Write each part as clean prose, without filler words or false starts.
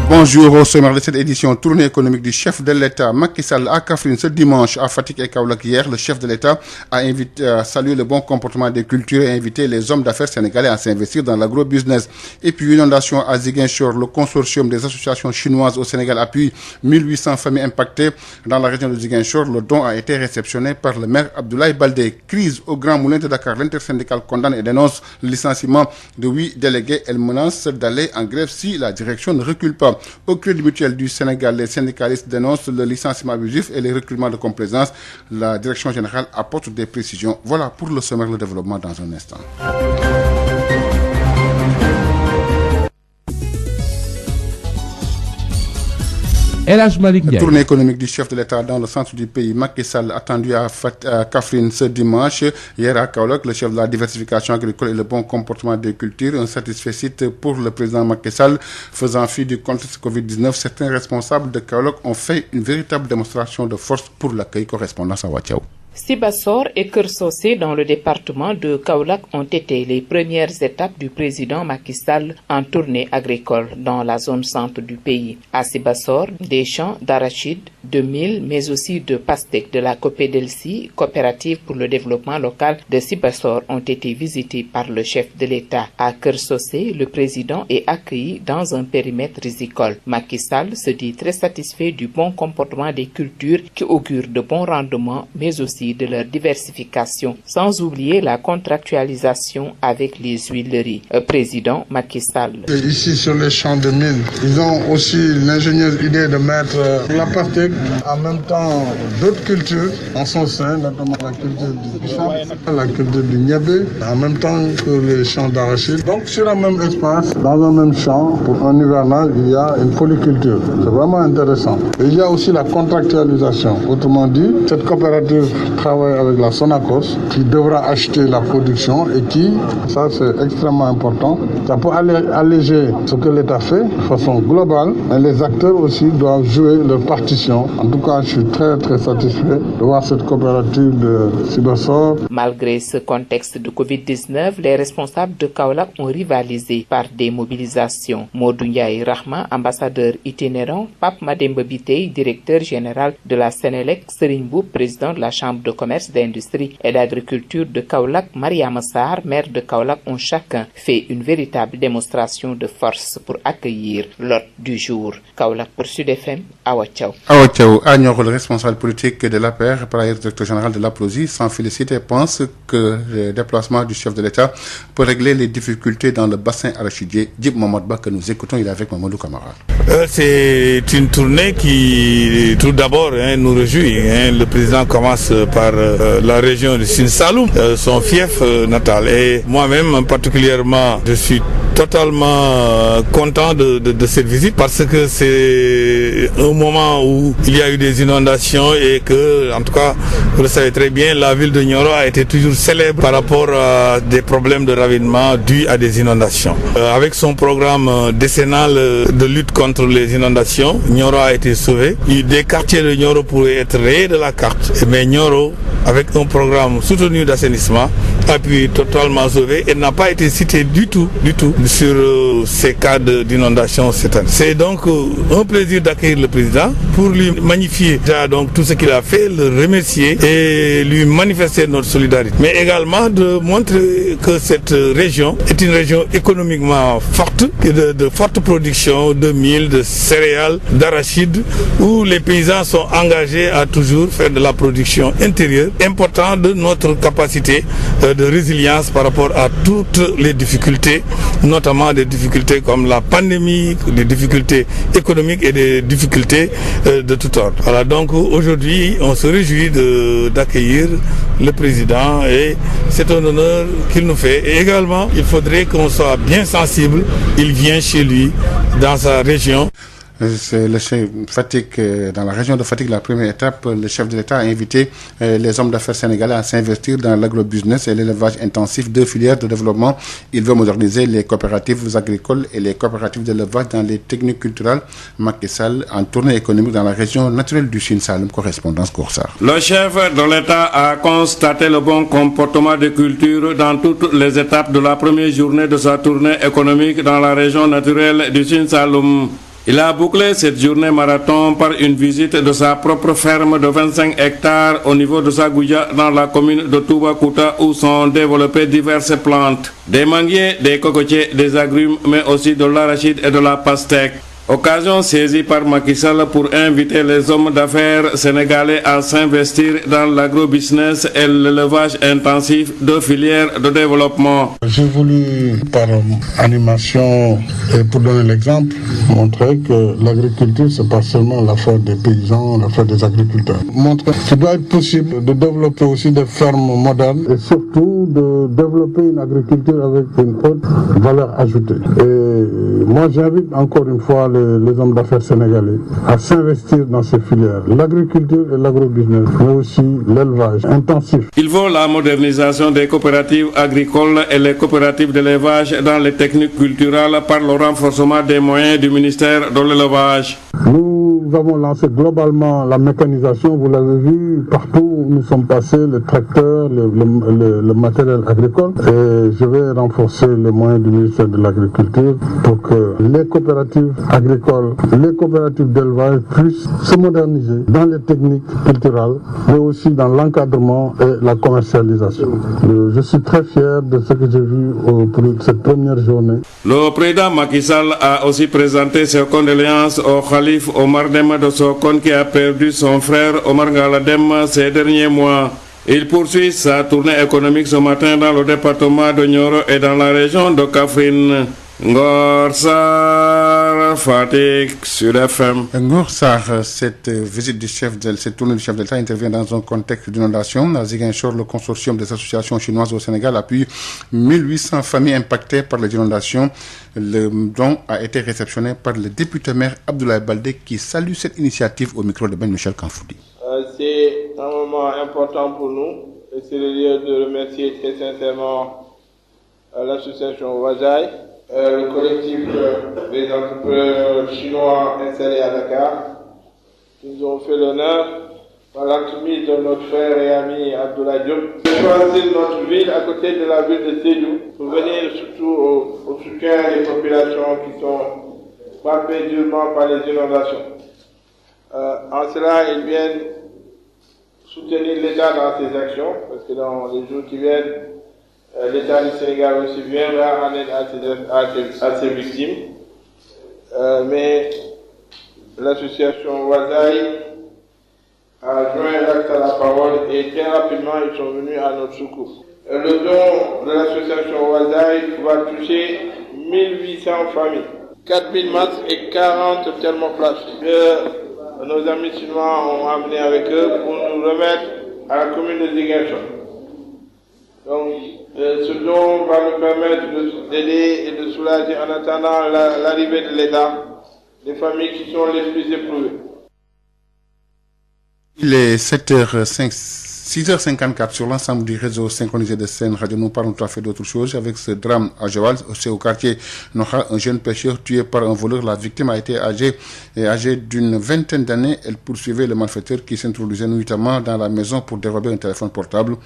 Bonjour, au sommaire de cette édition, tournée économique du chef de l'État Macky Sall à Kaffrine ce dimanche à Fatick et Kaolack. Hier, le chef de l'État a salué le bon comportement des cultures et invité les hommes d'affaires sénégalais à s'investir dans l'agro-business. Et puis inondation à Ziguinchor, le consortium des associations chinoises au Sénégal appuie 1800 familles impactées dans la région de Ziguinchor. Le don a été réceptionné par le maire Abdoulaye Baldé. Crise au Grand Moulin de Dakar, l'intersyndicale condamne et dénonce le licenciement de 8 délégués. Elle menace d'aller en grève si la direction ne recule pas. Au Crédit Mutuel du Sénégal, les syndicalistes dénoncent le licenciement abusif et les recrutements de complaisance. La direction générale apporte des précisions. Voilà pour le sommaire, le développement dans un instant. Tournée économique du chef de l'État dans le centre du pays. Macky Sall attendu à Kaffrine ce dimanche. Hier à Kaolack, le chef de la diversification agricole et le bon comportement des cultures. Un satisfait site pour le président Macky Sall. Faisant fi du contexte Covid-19, certains responsables de Kaolack ont fait une véritable démonstration de force pour l'accueil. Correspondance à Watiaou. Sibassor et Keur Socé dans le département de Kaolack ont été les premières étapes du président Macky Sall en tournée agricole dans la zone centre du pays. À Sibassor, des champs d'arachide, de mil, mais aussi de pastèques de la Copédelsi, coopérative pour le développement local de Sibassor, ont été visités par le chef de l'État. À Keur Socé, le président est accueilli dans un périmètre risicole. Macky Sall se dit très satisfait du bon comportement des cultures qui augure de bons rendements, mais aussi de leur diversification, sans oublier la contractualisation avec les huileries. Président Macky Sall. Ici sur les champs de mil, ils ont aussi l'ingénieuse idée de mettre la pastèque, en même temps d'autres cultures en son sein, notamment la culture du bichon, la culture du niébé, en même temps que les champs d'arachide. Donc sur un même espace, dans un même champ, pour un hivernage, il y a une polyculture. C'est vraiment intéressant. Et il y a aussi la contractualisation. Autrement dit, cette coopérative travaille avec la Sonacos qui devra acheter la production et qui, ça c'est extrêmement important, ça peut alléger ce que l'État fait de façon globale, mais les acteurs aussi doivent jouer leur partition. En tout cas, je suis très très satisfait de voir cette coopérative de Sibassor. Malgré ce contexte de Covid-19, les responsables de Kaolack ont rivalisé par des mobilisations. Modou Ndiaye Rahma, ambassadeur itinérant, Pape Mademba Biteye, directeur général de la Sénélec, Serigne Mboup, président de la Chambre de commerce, d'industrie et d'agriculture de Kaolack, Mariama Sarr, maire de Kaolack, ont chacun fait une véritable démonstration de force pour accueillir l'hôte du jour. Kaolack pour Sud FM, Awa Thiaw. Awa Thiaw, Agnor, le responsable politique de l'APR, par ailleurs directeur général de l'APROSI, s'en félicite et pense que le déplacement du chef de l'État peut régler les difficultés dans le bassin arachidier. Djib Mamadba, que nous écoutons, il est avec Mamadou Camara. C'est une tournée qui, tout d'abord, nous réjouit. Le président commence par la région de Sine Saloum, son fief natal. Et moi-même, particulièrement, je suis totalement content de cette visite parce que c'est un moment où il y a eu des inondations et que, en tout cas, vous le savez très bien, la ville de Nioro a été toujours célèbre par rapport à des problèmes de ravinement dus à des inondations. Avec son programme décennal de lutte contre les inondations, Nioro a été sauvé. Des quartiers de Nioro pourraient être rayés de la carte, mais Nioro, avec un programme soutenu d'assainissement, a pu totalement sauver et n'a pas été cité du tout sur ces cas d'inondation cette année. C'est donc un plaisir d'accueillir le président pour lui magnifier déjà donc tout ce qu'il a fait, le remercier et lui manifester notre solidarité. Mais également de montrer que cette région est une région économiquement forte, de forte production de mil, de céréales, d'arachides, où les paysans sont engagés à toujours faire de la production intérieure, important de notre capacité de résilience par rapport à toutes les difficultés, notamment des difficultés comme la pandémie, des difficultés économiques et des difficultés de tout ordre. Voilà, donc aujourd'hui, on se réjouit d'accueillir le président et c'est un honneur qu'il nous fait. Et également, il faudrait qu'on soit bien sensible. Il vient chez lui, dans sa région. C'est le chef Fatick, dans la région de Fatick, la première étape, le chef de l'État a invité les hommes d'affaires sénégalais à s'investir dans l'agrobusiness et l'élevage intensif, deux filières de développement. Il veut moderniser les coopératives agricoles et les coopératives d'élevage dans les techniques culturelles. Macky Sall en tournée économique dans la région naturelle du Sine Saloum, correspondance Koursar. Le chef de l'État a constaté le bon comportement des cultures dans toutes les étapes de la première journée de sa tournée économique dans la région naturelle du Sine Saloum. Il a bouclé cette journée marathon par une visite de sa propre ferme de 25 hectares au niveau de Sagouya dans la commune de Toubacouta où sont développées diverses plantes, des manguiers, des cocotiers, des agrumes, mais aussi de l'arachide et de la pastèque. Occasion saisie par Macky Sall pour inviter les hommes d'affaires sénégalais à s'investir dans l'agrobusiness et l'élevage intensif de filières de développement. J'ai voulu, par animation et pour donner l'exemple, montrer que l'agriculture, c'est pas seulement l'affaire des paysans, l'affaire des agriculteurs. Montrer qu'il doit être possible de développer aussi des fermes modernes et surtout de développer une agriculture avec une haute valeur ajoutée. Et moi, j'invite encore une fois les hommes d'affaires sénégalais à s'investir dans ces filières, l'agriculture et l'agrobusiness, mais aussi l'élevage intensif. Il faut la modernisation des coopératives agricoles et les coopératives d'élevage dans les techniques culturelles par le renforcement des moyens du ministère de l'élevage. Nous avons lancé globalement la mécanisation, vous l'avez vu, partout où nous sommes passés, les tracteurs, le matériel agricole. Et je vais renforcer les moyens du ministère de l'Agriculture pour que les coopératives agricoles, les coopératives d'élevage puissent se moderniser dans les techniques culturelles, mais aussi dans l'encadrement et la commercialisation. Je suis très fier de ce que j'ai vu pour cette première journée. Le président Macky Sall a aussi présenté ses condoléances au Khalif Omar Deme de Sokone qui a perdu son frère Omar Ngalla Deme ces derniers mois. Il poursuit sa tournée économique ce matin dans le département de Nioro et dans la région de Kaffrine. Ngor Sarr, Fatick, Sud FM. Ngor Sarr, cette tournée du chef de l'État intervient dans un contexte d'inondation. À Ziguinchor, le consortium des associations chinoises au Sénégal appuie 1800 familles impactées par les inondations. Le don a été réceptionné par le député-maire Abdoulaye Baldé qui salue cette initiative au micro de Ben Michel Kanfoudi. C'est un moment important pour nous et c'est le lieu de remercier très sincèrement l'association Wazai, le collectif des entrepreneurs chinois installés à Dakar, qui nous ont fait l'honneur par l'entremise de notre frère et ami Abdoulaye Diop de choisir notre ville à côté de la ville de Sédhiou pour venir surtout au soutien des populations qui sont frappées durement par les inondations. En cela, ils viennent soutenir l'État dans ses actions, parce que dans les jours qui viennent, l'État du Sénégal aussi viendra en aide à ses victimes. Mais l'association Wazai a joint l'acte à la parole et très rapidement ils sont venus à notre secours. Le don de l'association Wazai va toucher 1800 familles, 4000 masques et 40 thermoplaques que nos amis chinois ont amené avec eux pour nous remettre à la commune de Ziguinchor. Donc, ce don va nous permettre d'aider et de soulager en attendant l'arrivée de l'État, les familles qui sont les plus éprouvées. Il est 6h54 sur l'ensemble du réseau synchronisé de Sen Radio. Nous parlons tout à fait d'autre chose avec ce drame à Joal. C'est au quartier Noha, un jeune pêcheur tué par un voleur. La victime a été âgée d'une vingtaine d'années. Elle poursuivait le malfaiteur qui s'introduisait nuitamment dans la maison pour dérober un téléphone portable.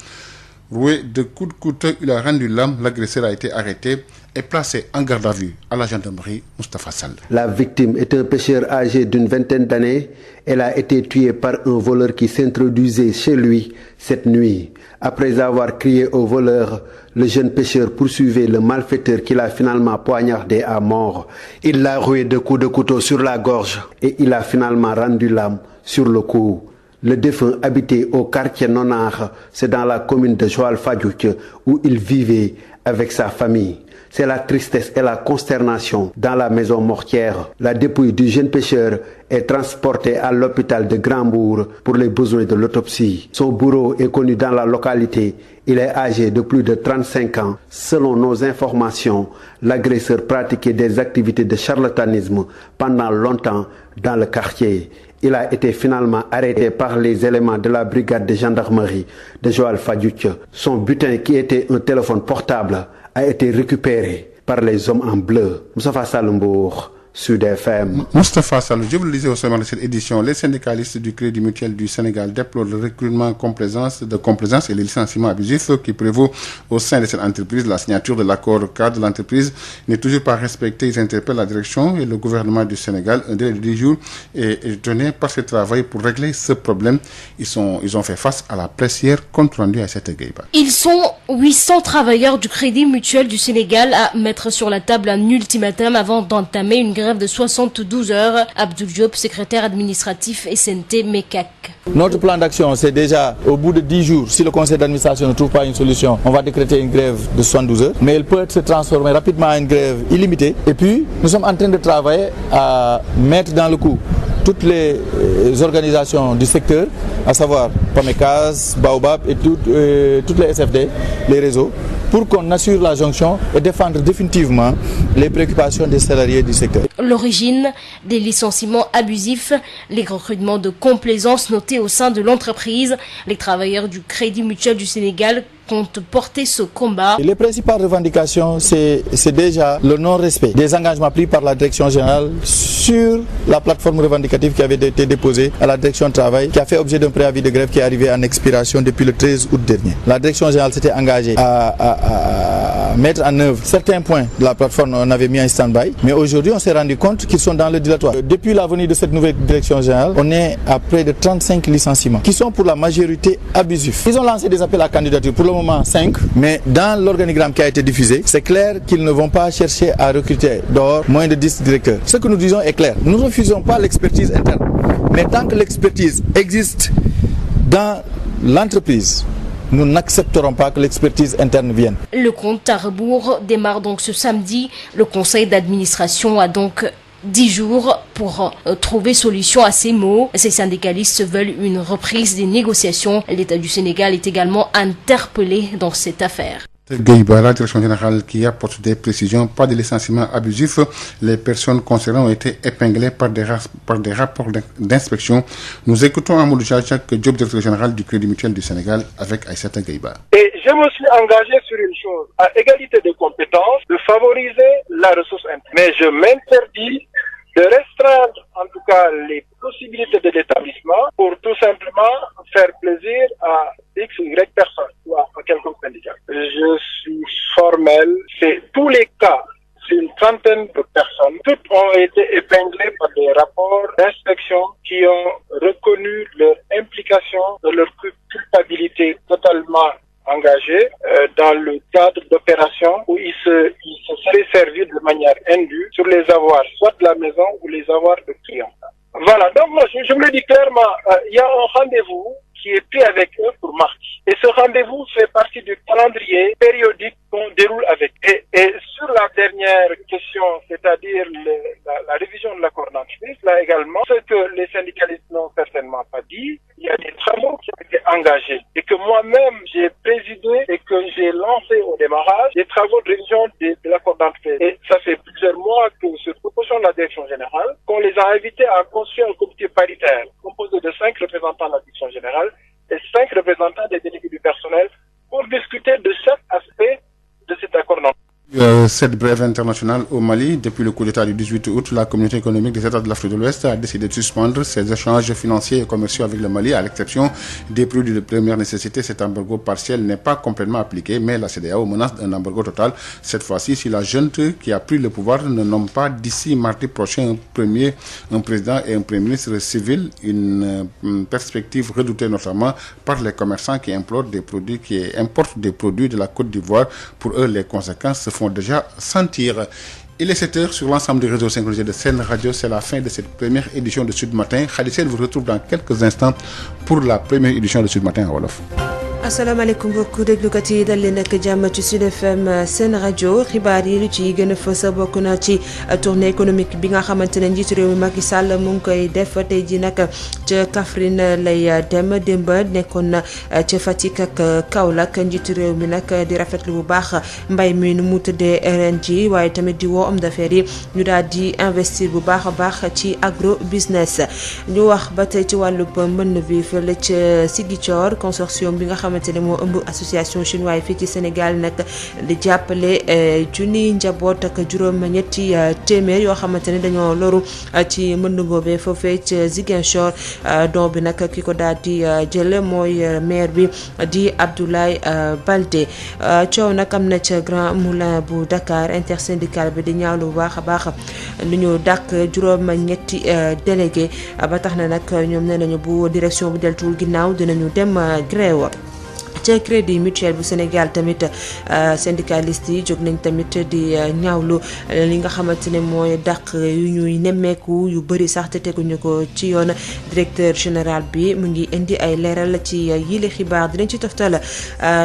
Roué de coups de couteau, il a rendu l'âme. L'agresseur a été arrêté et placé en garde à vue à la gendarmerie Moustapha Sall. La victime est un pêcheur âgé d'une vingtaine d'années. Elle a été tuée par un voleur qui s'introduisait chez lui cette nuit. Après avoir crié au voleur, le jeune pêcheur poursuivait le malfaiteur qu'il a finalement poignardé à mort. Il l'a roué de coups de couteau sur la gorge et il a finalement rendu l'âme sur le coup. Le défunt habitait au quartier Nonar, c'est dans la commune de Joal-Fadiouth où il vivait avec sa famille. C'est la tristesse et la consternation dans la maison mortière. La dépouille du jeune pêcheur est transportée à l'hôpital de Grand-Bourg pour les besoins de l'autopsie. Son bourreau est connu dans la localité. Il est âgé de plus de 35 ans. Selon nos informations, l'agresseur pratiquait des activités de charlatanisme pendant longtemps dans le quartier. Il a été finalement arrêté par les éléments de la brigade de gendarmerie de Joal-Fadiouth. Son butin, qui était un téléphone portable, a été récupéré par les hommes en bleu. Moustapha Sall, Mbour, Sud FM. Moustapha Sall, je vous le disais au sommaire de cette édition, les syndicalistes du Crédit Mutuel du Sénégal déplorent le recrutement de complaisance et les licenciements abusifs qui prévaut au sein de cette entreprise. La signature de l'accord cadre de l'entreprise n'est toujours pas respectée. Ils interpellent la direction et le gouvernement du Sénégal. Un délai de 10 jours est donné par ce travail pour régler ce problème. Ils ont fait face à la presse hier, compte rendu à cette Gueiba. Ils sont 800 travailleurs du Crédit Mutuel du Sénégal à mettre sur la table un ultimatum avant d'entamer une grève de 72 heures. Abdoul Diop, secrétaire administratif SNT MECAC. Notre plan d'action, c'est déjà au bout de 10 jours, si le conseil d'administration ne trouve pas une solution, on va décréter une grève de 72 heures. Mais elle peut se transformer rapidement en une grève illimitée. Et puis, nous sommes en train de travailler à mettre dans le coup toutes les organisations du secteur, à savoir PAMECAS, Baobab et toutes les SFD, les réseaux, pour qu'on assure la jonction et défendre définitivement les préoccupations des salariés du secteur. L'origine des licenciements abusifs, les recrutements de complaisance notés au sein de l'entreprise, les travailleurs du Crédit Mutuel du Sénégal comptent porter ce combat. Et les principales revendications, c'est déjà le non-respect des engagements pris par la direction générale sur la plateforme revendicative qui avait été déposée à la direction du travail, qui a fait objet d'un préavis de grève qui est arrivé en expiration depuis le 13 août dernier. La direction générale s'était engagée à mettre en œuvre certains points de la plateforme. On avait mis en stand-by, mais aujourd'hui on s'est rendu compte qu'ils sont dans le dilatoire. Depuis la venue de cette nouvelle direction générale, on est à près de 35 licenciements qui sont pour la majorité abusifs. Ils ont lancé des appels à candidature, pour le moment 5, mais dans l'organigramme qui a été diffusé, c'est clair qu'ils ne vont pas chercher à recruter dehors moins de 10 directeurs. Ce que nous disons est clair, nous ne refusons pas l'expertise interne, mais tant que l'expertise existe dans l'entreprise, nous n'accepterons pas que l'expertise interne vienne. Le compte à rebours démarre donc ce samedi. Le conseil d'administration a donc 10 jours pour trouver solution à ces maux. Ces syndicalistes veulent une reprise des négociations. L'État du Sénégal est également interpellé dans cette affaire. Gueiba, la direction générale qui apporte des précisions, pas de licenciement abusif. Les personnes concernées ont été épinglées par des rapports d'inspection. Nous écoutons Amadou Jacques Diop, directeur général du Crédit Mutuel du Sénégal, avec Aïssata Gueiba. Et je me suis engagé sur une chose, à égalité de compétences, de favoriser la ressource interne. Mais je m'interdis de restreindre en tout cas les possibilités de l'établissement pour tout simplement faire plaisir à X ou Y personnes ou à quelconque syndicat. Je suis formel, c'est tous les cas, c'est une trentaine de personnes. Toutes ont été épinglées par des rapports d'inspection qui ont reconnu leur implication, leur culpabilité totalement engagés dans le cadre d'opérations où ils se seraient servis de manière indue sur les avoirs, soit de la maison ou les avoirs de clients. Voilà, donc moi je me le dis clairement, il y a un rendez-vous qui est pris avec eux pour mardi. Et ce rendez-vous fait partie du calendrier périodique qu'on déroule avec. Et sur la dernière question, c'est-à-dire la révision de l'accord d'entreprise, là également, ce que les syndicalistes n'ont certainement pas dit, il y a des travaux qui ont été engagés et que moi-même j'ai présidé et que j'ai lancé au démarrage des travaux de révision de l'accord d'entreprise. Et ça fait plusieurs mois que, sur proposition de la direction générale, qu'on les a invités à construire un comité paritaire composé de 5 représentants de la direction générale et 5 représentants des délégués du personnel pour discuter de chaque aspect de cet accord d'entreprise. Cette brève internationale au Mali, depuis le coup d'État du 18 août, la communauté économique des États de l'Afrique de l'Ouest a décidé de suspendre ses échanges financiers et commerciaux avec le Mali, à l'exception des produits de première nécessité. Cet embargo partiel n'est pas complètement appliqué, mais la CEDEAO menace d'un embargo total. Cette fois-ci, si la junte qui a pris le pouvoir ne nomme pas d'ici mardi prochain un président et un premier ministre civil, une perspective redoutée notamment par les commerçants qui importent des produits de la Côte d'Ivoire. Pour eux, les conséquences se font déjà sentir. Il est 7h sur l'ensemble des réseaux synchronisés de Sen Radio. C'est la fin de cette première édition de Sud Matin. Khadija vous retrouve dans quelques instants pour la première édition de Sud Matin à wolof. asalaamaaleykum mbokk déglukat yi dal leen ak jàmm ci Sud FM Sen Radio xibaar yi lu ci gën a fës bokk na ci tournée économique bi nga xamante ne njiitu réew mi Macky Sall mu ngi koy def tey ji nag ca Kaffrine lay dem démb nekkoon na ca Fatick ak Kaolack njiitu réew mi nag di rafetlu bu baax mbay mi nu mu tëddee ren ji waaye tamit di woo homme d'affaires yi ñu daal di investir bu baax a baax ci agro business. ñu wax ba tey ci wàllub mbënn bi fële ca Ziguinchor consortium bi nga xamante ne moo ëmb association chinois yi fii ci Sénégal nag di jàppale junniy njaboot ak juróom-ñetti téeméer yoo xamante ne dañoo loru ci mbënd boobee foofee ci Ziguinchor don bi nag ki ko daal di jël mooy maire bi di Abdoulaye Baldé coow nag am na ca Grand Moulin bu Dakar intersyndical bi di ñaawlu bu baax a baax lu ñu dàq juróom-ñetti délégué ba tax na nag ñoom nee nañu bu direction bi deltuwul ginnaaw dinañu dem grève ca Crédit Mutuel bu Sénégal tamit syndicaliste yi jóg nañ tamit di ñaawlu li nga xamante ne mooy dàq yu ñuy nemmeeku yu bëri sax te teguñu ko ci yoon directeur général bi mu ngi indi ay leeral ci yile xibaar dinañ ci toftal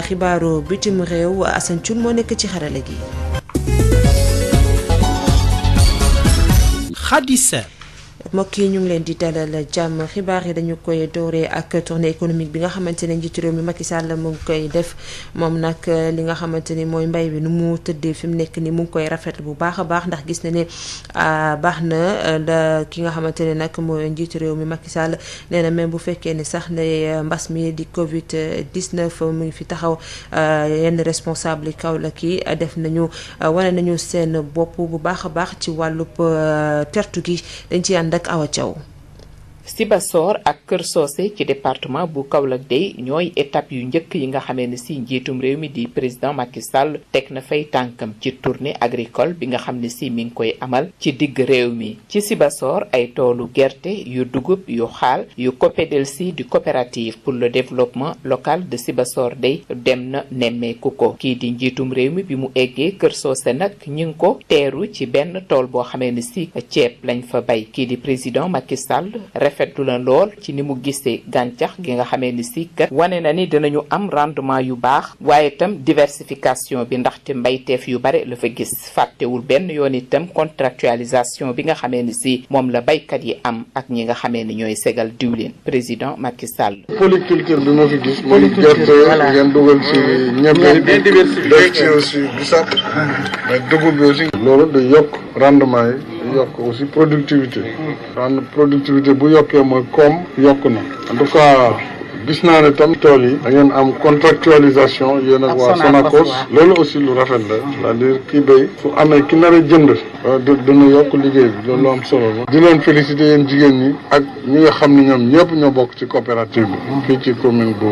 xibaaru bitim réew Assane Thioune moo nekk ci xarale gi. mbokk yi ñu ngi leen di dalal jàmm xibaar yi dañu koy dooree ak tournée économique bi nga xamante ne njiitu réew mi Macky Sall mu ngi koy def moom nag li nga xamante ni mooy mbay bi nu mu tëddee fi mu nekk ni mu ngi koy rafetlu bu baax a baax ndax gis na ne baax na la ki nga xamante ne nag mooy njiitu réew mi Macky Sall nee na même bu fekkee ne sax ne mbas mi di Covid 19 mu ngi fi taxaw yenn responsable yi Kaolack yi def nañu wane nañu seen bopp bu baax a baax ci wàllub tertu gi dañ ci ànd ak Awa Thiaw. Sibassor ak Kër Socé ci département bu Kaolack day ñooy étape yu njëkk yi nga xamee ne si njiitum réew mi di président Macky Sall teg na fay tànkam ci tournée agricole bi nga xam ne si mi ngi koy amal ci digg réew mi. ci Sibassor ay toolu gerte yu dugub yu xaal yu COPEDELSI di coopérative pour le développement local de Sibassor day dem na nemmeeku ko kii di njiitum réew mi bi mu eggee Kër Socé nag ñu ngi ko teeru ci benn tool boo xamee ne si ceeb lañ fa bay kii di président Macky Sall fetlu na lool ci ni mu gisee gàncax gi nga xamee ni si kat wane na ni dinañu am rendement yu baax waaye itam diversification bi ndaxte mbayteef yu bare la fa gis fàttewul benn yoon itam contractualisation bi nga xamee ni si moom la baykat yi am ak ñi nga xamee ni ñooy segal diwlin président Macky Sall. polyculture bi ma fi gis mooy gerte ngeen dugal ci ñebe def ci aussi bisap mais dugub bi aussi loolu day yokk rendement yi yokk aussi productivité productivité bu yokkee mooy koom yokk na en tout cas gis naa ne tam tool yi da ngeen am contractualisation yéen ak waa Sonacos loolu aussi lu rafet la c'est-à-dire kii béy su amee ki nar a jënd dina yokk liggéey bi loolu am solo la di leen féliciter yéen jigéen ñi ak ñi nga xam ne ñoom ñëpp ñoo bokk ci coopérative bi fii ci commune bu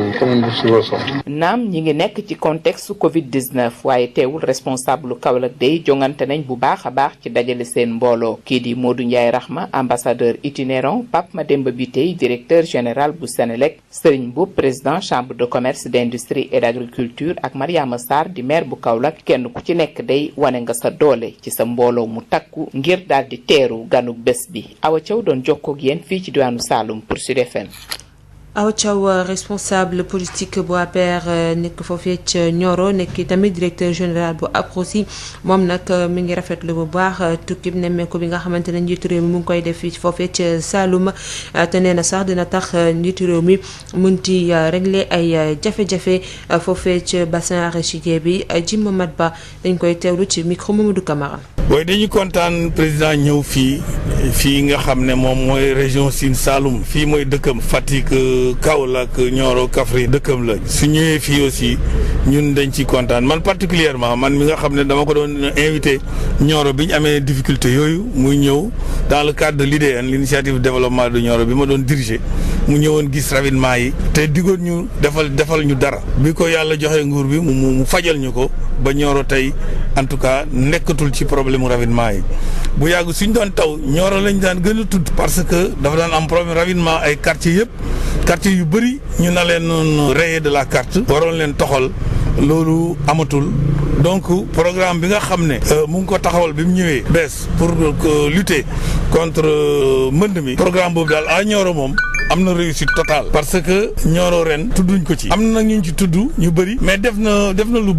Sibassor. naam ñi ngi nekk ci contexte Covid 19 waaye teewul responsable Kaolack day jongante nañ bu baax a baax ci dajale seen mbooloo kii di Modou Ndiaye Rahma ambassadeur itinérant Pape Mademba Bitèye directeur général bu Sénélec Serigne Mboup président chambre de commerce d'industrie et d'agriculture ak Mariama Sarr di maire bu Kaolack kenn ku ci nekk day wane nga sa doole ci sa mbooloo mu takku ngir daal di teeru ganuk bés bi Awa Thiaw doon jokkoo ak yéen fii ci diwaanu Saloum pour Sud FM. Awa Thiaw responsable politique bu APR nekk foofee ca Nioro nekk tamit directeur général bu APROSI moom nag mi ngi rafetlu bu baax tukkib nemmeeku bi nga xamante ne njiitu réew mi mu ngi koy def foofee ca Saloum te nee na sax dina tax njiitu réew mi mun ci régler ay jafe-jafe foofee ca bassin arachidier bi Jim Mat Ba dañ koy teewlu ci micro Mamadou Camara. waaye dañu kontaan président ñëw fii nga xam ne moom mooy région Sine Saloum fii mooy dëkkam Fatick Kaolack Nioro Kaffrine dëkkam la su ñëwee fii aussi ñun dañ ci kontaan man particulièrement man mi nga xam ne dama ko doon invité Nioro bi ñu amee difficulté yooyu muy ñëw dans le cadre de l'IDN l'initiative de développement de Nioro bi ma doon diriger mu ñëwoon gis ravinement yi te diggoon ñu defal ñu dara bi ko yàlla joxe nguur bi mu fajal ñu ko ba Nioro tey en tout cas nekkatul ci problème mu ravinement yi bu yàgg suñ doon taw Nioro lañ daan gën a tudd parce que dafa daan am problème ravinement ay quartiers yëpp quartier yu bëri ñu na leen noon rayer de la carte waroon leen toxal loolu amatul donc programme bi nga xam ne mu ngi ko taxawal bi mu ñëwee bees pour lutter contre mbënd mi programme boobu daal à Nioro moom am na réussite totale parce que Nioro ren tudduñ ko ci am na nag ñu ci tudd ñu bëri mais def na lu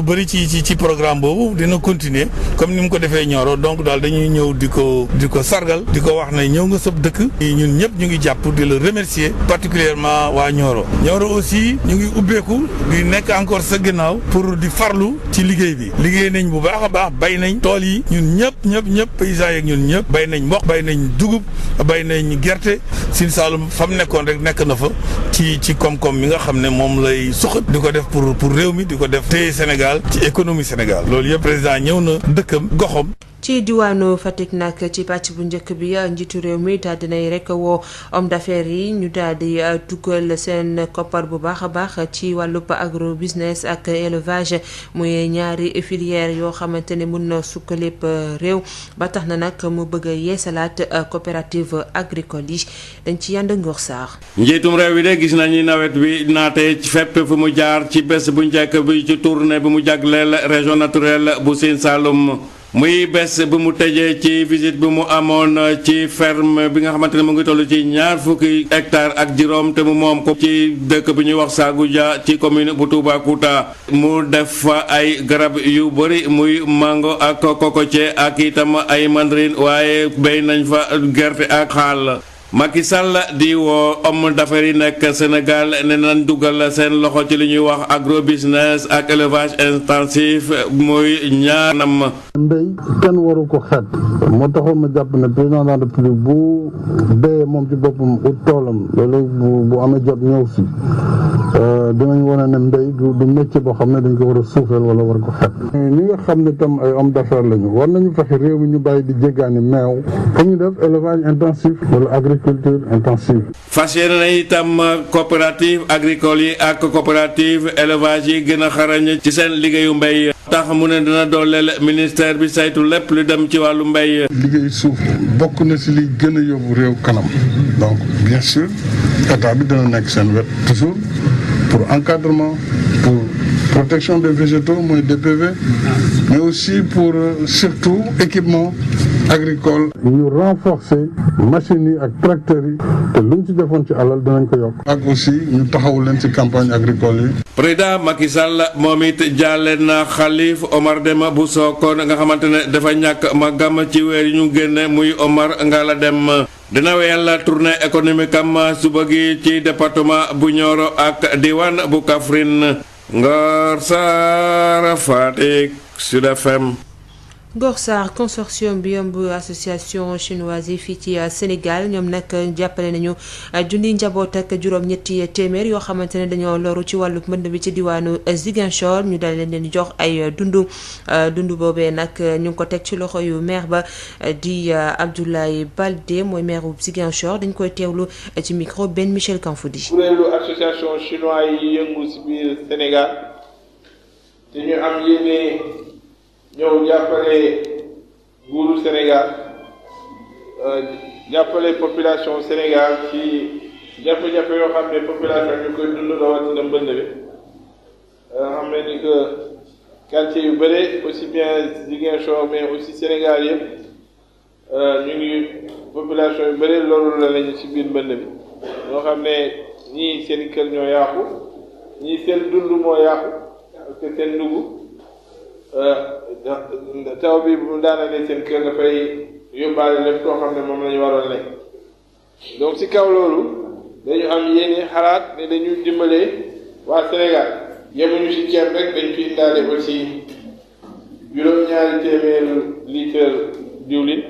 bëri ci programme boobu dina continuer comme ni mu ko defee Nioro donc daal dañuy ñëw di ko sargal di ko wax ne ñëw nga sab dëkk ñun ñëpp ñu ngi jàpp di la remercier particulièrement waa Nioro aussi ñu ngi ubbeeku di nekk encore sa ginnaaw pour di farlu ci liggéey bi liggéey nañ bu baax a baax bay nañ tool yi ñun ñëpp paysans yeeg ñun ñëpp bay nañ mboq bay nañ dugub bay nañ gerte Sine Saloum fa mu nekkoon rek nekk na fa ci koom-koom mi nga xam ne moom lay suqat di ko def pour réew mi di ko def téye Sénégal ci économie Sénégal loolu yëpp président ñëw na dëkkam goxam. ci diwaanu Fatick nag ci pàcc bu njëkk bi njiitu réew mi daal dinay rek woo homme d'affaires yi ñu daal di dugal seen koppar bu baax a baax ci wàllub agro business ak élevage muy ñaari filière yoo xamante ne mun na sukkalib réew ba tax na nag mu bëgg a yeesalaat coopérative agricole yi dañ ci yànd Ngor Sarr. njiitum réew yi de gis nañu nawet bi naate ci fépp fu mu jaar ci bés bu njëkk bi ci tournée bi mu jagleel région naturelle bu Sine Saloum. muy bés bu mu tëjee ci visite bi mu amoon ci ferme bi nga xamante ne mu ngi toll ci 20 hectares ak juróom te mu moom ko ci dëkk bi ñuy wax Sagoudia ci commune bu Toubacouta mu def fa ay garab yu bëri muy mango ak cocotier ak itam ay mandarine waaye béy nañ fa gerte ak xaal. Macky Sall di woo homme d'affaires yi nekk Sénégal ne nañ dugal seen loxo ci li ñuy wax agro business ak élevage intensif muy ñaanam. mbéy kenn waru ko xeet moo taxoon ma jàpp ne président de la République bu béyee moom ci boppam ut toolam loolu bu amee jot ñëw fi dinañ wane ne mbéy du métier boo xam ne dañ ko war a suufeel wala war ko xeet. ñi nga xam ne tam ay homme d'affaires lañu war nañu fexe réew mi ñu bàyyi di jéggaani meew te ñu def élevage intensif wala agriculture intensive. fas yéene na itam coopérative agricole yi ak coopérative élevage yi gën a xarañ ci seen liggéeyu mbéy. tax mu ne dina dooleel ministère bi saytu lépp lu dem ci wàllu mbéy. liggéey suuf bokk na ci li gën a yóbbu réew kanam donc bien sûr état bi dina nekk seen wet toujours pour encadrement pour protection des végétaux mooy DPV mais aussi pour surtout équipement agricole. ñu renforcer machines yi ak tracteurs yi te luñ ci defoon ci alal dinañ ko yokk. ak aussi ñu taxawu leen ci campagne agricole yi. président Macky Sall moom it jaale na Khalif Omar Deme bu Sokone nga xamante ne dafa ñàkk magam ci weer yi ñu génne muy Omar Ngalla Deme. dina wéyal tournée économique am suba gi ci département bu Nioro ak diwaan bu Kaffrine. Ngor Sarr Fatick Sud FM. Ngor Sarr consortium bi yomb association chinoise yi fii ci Sénégal ñoom nag jàppale nañu junni njaboot ak juróom-ñetti téeméer yoo xamante ne dañoo loru ci wàllu mbënd bi ci diwaanu Ziguinchor ñu dal leen jox ay dundu boobee nag ñu ngi ko teg ci loxo yu maire ba di Abdoulaye Baldé mooy maire bu Ziguinchor dañ koy teewlu ci micro Ben Michel Kanfoudi. kuréelu association chinoise yi yëngu ci biir Sénégal te ñu am yéene ñëw jàppale nguuru Sénégal jàppale population Sénégal ci jafe-jafe yoo xam ne population ñu koy dund rawatina mbënd bi xam ne ni que quartier yu bëre aussi bien Ziguinchor mais aussi Sénégal yëpp ñu ngi population yu bëre loolu la lañu ci biir mbënd bi ñoo xam ne ñii seen kër ñoo yàqu ñii seen dund moo yàqu parce que seen dugg taw bi bu daanalee seen kër dafay yóbbaale lépp koo xam ne moom la ñu waroon lekk donc ci kaw loolu dañu am yéene xalaat ne dañu dimbalee waa Sénégal yemuñu ci ceeb rek dañ fi indaale aussi juróom-ñaari téeméer litre diwlin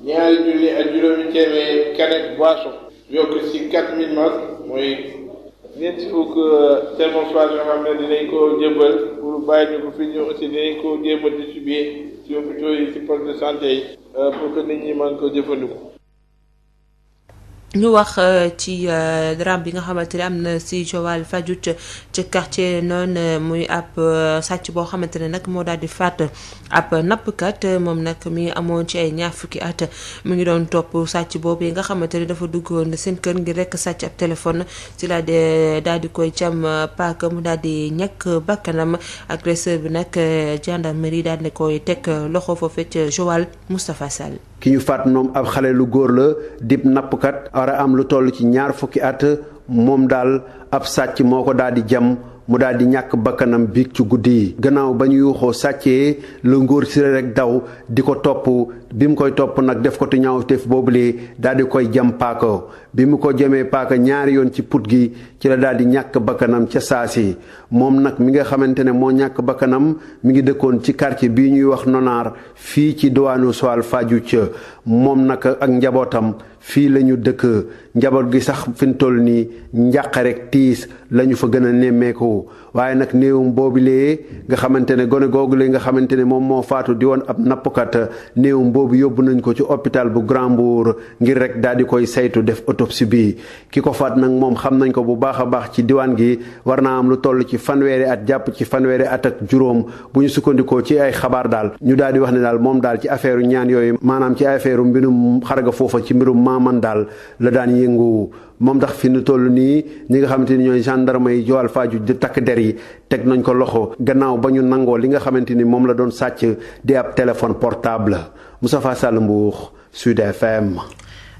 ñaari junni ak juróomi téeméer canette boisson yokk ci 4000 masques mooy ñeenti fukk thermoflash yoo xam ne dinañ ko jëmbal pour bàyyi ñu ko fi ñu aussi dinañ ko jéem a distribuer ci hôpitaux yi ci poste de santé yi pour que nit ñi mën ko jëfandiku. ñu wax ci drame bi nga xamante ne am na si Joal Fadiouth ci quartier noonu muy ab sàcc boo xamante ne nag moo daal di faat ab nappkat moom nag mi amoon ci ay ñaar fukki at mu ngi doon topp sàcc boobu nga xamante ne dafa duggoon seen kër ngir rek sàcc ab téléphone si la de daal di koy cam paaka mu daal di ñàkk bakkanam agresseur bi nag gendarmerie daal di koy teg loxo foofu ca Joal Moustapha Sall. ki ñu faat moom ab xale lu góor la dib nappkat war a am lu toll ci ñaar fukki at moom daal ab sàcc moo ko daal di jam mu daal di ñàkk bakkanam biig ci guddi yi gannaaw ba ñu yuuxoo sàccee la ngóor si rek daw di ko topp bi mu koy topp nag def ko te ñaawteef boobulee daal di koy jam paaka bi mu ko jamee paaka ñaari yoon ci put gi ci la daal di ñàkk bakkanam ca saasi moom nag mi nga xamante ne moo ñàkk bakkanam mi ngi dëkkoon ci quartier bii ñuy wax Nonaar fii ci diwaanu Joal Fadiouth moom nag ak njabootam fii la ñu dëkk njaboot gi sax fi mu toll nii njàqarek tiis la ñu fa gën a nemmeeku waaye nag néewum boobulee nga xamante ne gone googulee nga xamante ne moom moo faatu di woon ab nappkat néewum boobu yóbbu nañ ko ci hôpital bu Grand Mbour ngir rek daal di koy saytu def autopsie bi ki ko faat nag moom xam nañ ko bu baax a baax ci diwaan gi war naa am lu toll ci fanweeri at jàpp ci fanweeri at ak juróom bu ñu sukkandikoo ci ay xabaar daal ñu daal di wax ne daal moom daal ci affaire ñaan yooyu maanaam ci affaire mbirum xarga foofa ci mbirum maaman daal la daan yëngu moom ndax fi nu toll nii ñi nga xamante ni ñooy gendarme yi Joal Fadiouth di takk der yi teg nañ ko loxo gannaaw ba ñu nangoo li nga xamante ni moom la doon sàcc di ab téléphone portable Moustapha Sall Mbour Sud FM.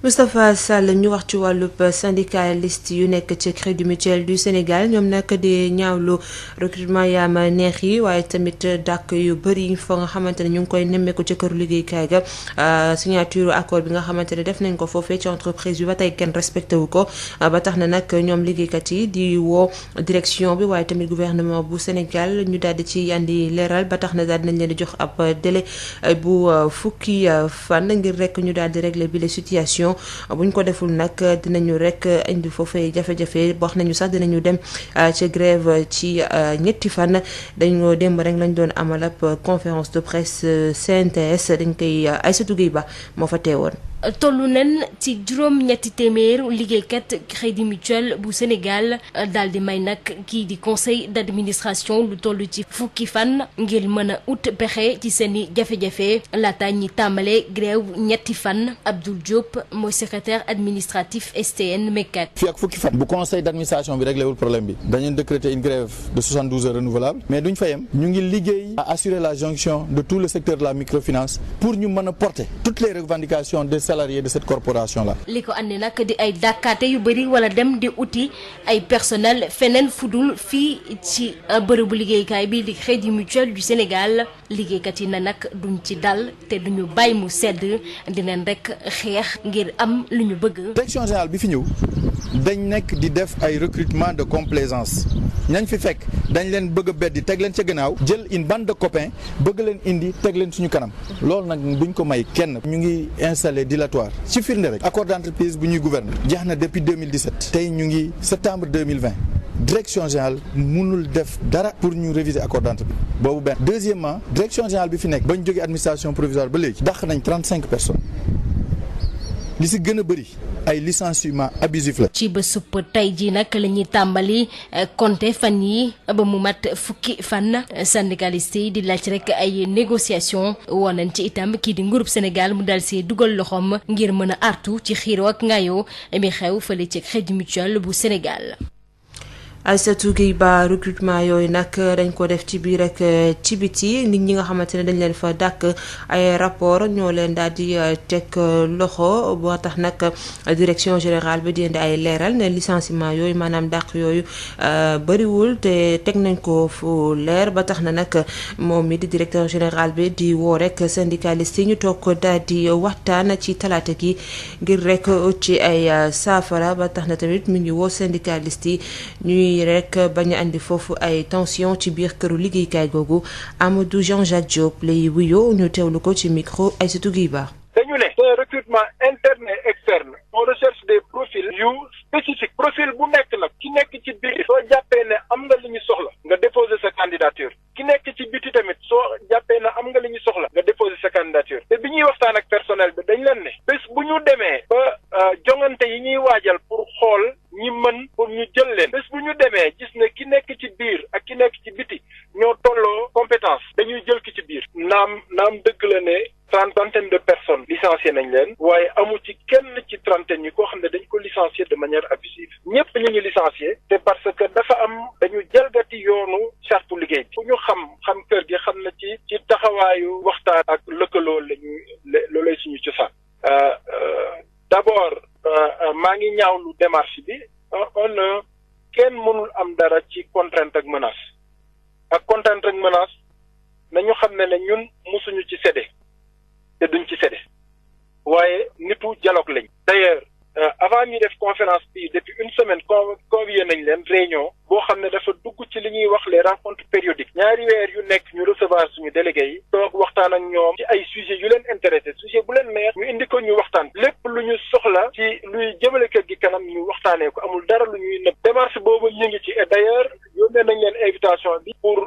Moustapha Sall ñu wax ci wàllub syndicaliste yu nekk ci Crédit Mutuel du Sénégal ñoom nag di ñaawlu recrutement yaama neex yi waaye tamit dàkk yu bëri fa nga xamante ne ñu ngi koy nemmeeku ci këru liggéeykaay ga signature accord bi nga xamante ne def nañ ko foofee ci entreprise bi ba tey kenn respecté wu ko ba tax na nag ñoom liggéeykat yi di woo direction bi waaye tamit gouvernement bu Sénégal ñu daal di ci andi leeral ba tax na daal dinañ leen di jox ab délai bu fukki fan ngir rek ñu daal di régler bi les situations buñ ko deful nag dinañu rek indi foofee jafe-jafe wax nañu sax dinañu dem ci grève ci ñetti fan dañoo démb rek lañ doon amal ab conférence de presse CNTS dañ koy Aïssatou Gueye Ba moo fa teewoon. tollu nen ci juróom-ñetti téeméer liggéeykat Crédit Mutuel bu Sénégal daal di may nag kii di conseil d'administration lu toll ci fukki fan ngir mën a ut pexe ci seeni jafe-jafe laata ñi tàmbale grève ñetti fan. Abdoul Diop mooy secrétaire administratif STN MECAT. fii ak fukki fan bu conseil d'administration bi réglé wul problème bi dañu décréter une grève de 72 heures renouvelable mais duñ fa yem ñu ngi liggéey à assurer la jonction de tout le secteur de la microfinance pour ñu mën a porter toutes les revendications des salariés de cette corporation là. li ko andi nag di ay dàkkaate yu bëri wala dem di uti ay personnel feneen fudul fii ci bërëbu liggéeykaay bi di Crédit Mutuel du Sénégal liggéeykat yi na nag duñ ci dal te duñu bàyyi mu sedd dinañ rek xeex ngir am lu ñu bëgg. direction générale bi fi ñëw dañ nekk di def ay recrutement de complaisance ñañ fi fekk dañ leen bëgg a beddi teg leen ca gannaaw jël une bande de copains bëgg leen indi teg leen suñu kanam loolu nag duñ ko may kenn. ñu ngi installé dilatoire ci firnde rek accord d'entreprise bu ñuy gouverner jeex na depuis 2017 tey ñu ngi septembre 2020 direction générale mënul def dara pour ñu réviser accord d'entreprise boobu benn. deuxièmement direction générale bi fi nekk bañ jógee administration provisoire ba léegi dàq nañ 35 personnes. li si gën a bëri ay licenciement abusif la. ci bésub tey jii nag la ñuy tàmbali compter fan yi ba mu mat fukki fan syndicaliste yi di laaj rek ay négociation woon nañ ci itam kii di nguurub Sénégal mu dal see dugal loxoom ngir mën a artu ci xiiroo ak ngaayoo mi xew fële ci Crédit Mutuel bu Sénégal. Aïssatou Gueye Ba recrutement yooyu nag dañ ko def ci biir rek ci biti nit ñi nga xamante ne dañ leen fa dàkk ay rapport ñoo leen daal di teg loxo boo tax nag direction générale bi di indi ay leeral ne licenciement yooyu maanaam dàq yooyu bëriwul te teg nañ ko fu leer ba tax na nag moom mi di directeur général bi di woo rek syndicaliste yi ñu toog daal di waxtaan ci talaata gi ngir rek ci ay saafara ba tax na tamit mi ngi woo syndicaliste yi ñuy rek bañ a andi foofu ay tension ci biir këru liggéeykaay googu Amadou Jean-Jacques Diop lay wuyoo ñu teewlu ko ci micro Aïssatou Gueye Ba. dañu ne c'est recrutement interne et externe on recherche des profils yu spécifiques profil bu nekk nag ki nekk ci biir soo jàppee ne am nga li ñu soxla nga déposer sa candidature ki nekk ci biti tamit soo jàppee ne am nga li ñu soxla nga déposer sa candidature te bi ñuy waxtaan ak personnel bi dañ leen ne bés bu ñu demee ba jongante yi ñuy waajal pour xool ñi mën pour ñu jël leen bés bu ñu demee gis ne ki nekk ci biir ak ki nekk ci biti ñoo tolloo compétence dañuy jël ki ci biir naam dëgg la ne trentaine de personnes licenciées nañ leen waaye amu ci kenn ci trentaine yi koo xam ne dañ ko licencier de manière abusive ñëpp ñu ngi licencier te parce que dafa am dañu jalgati yoonu charte liggéey bi fu ñu xam kër gi xam na ci taxawaayu waxtaan ak lëkkaloo loolay suñu cosaan d'abord maa ngi ñaawlu démarche bi kenn mënul am dara ci contrainte ak menace ak contrainte ak menace nañu xam ne ñun musuñu ci séddee te duñ ci séddee waaye nitu dialogue lañ. d'ailleurs avant ñuy def conférence bi depuis une semaine convié nañ leen réunion boo xam ne dafa dugg ci li ñuy wax les rencontres périodiques ñaari weer yu nekk ñu recevoir suñu délégués yi toog waxtaan ak ñoom ci ay sujets yu leen intéressé sujet bu leen neex ñu indi ko ñu waxtaan lépp lu ñu soxla ci luy jëmale kër gi kanam ñu waxtaanee ko amul dara lu ñuy nëb démarche boobu ñu ngi ci et d'ailleurs yónnee nañ leen invitation bi pour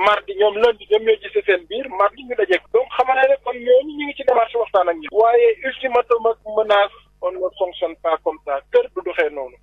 mardi ñoom lundi ñoom ñoo gisee seen biir mardi ñu dajeek donc xamaa ne kon ñooñu ñu ngi ci démarche waxtaan ak ñoom waaye ultimatum ak menace on ne fonctionne pas comme ça kër du doxee noonu.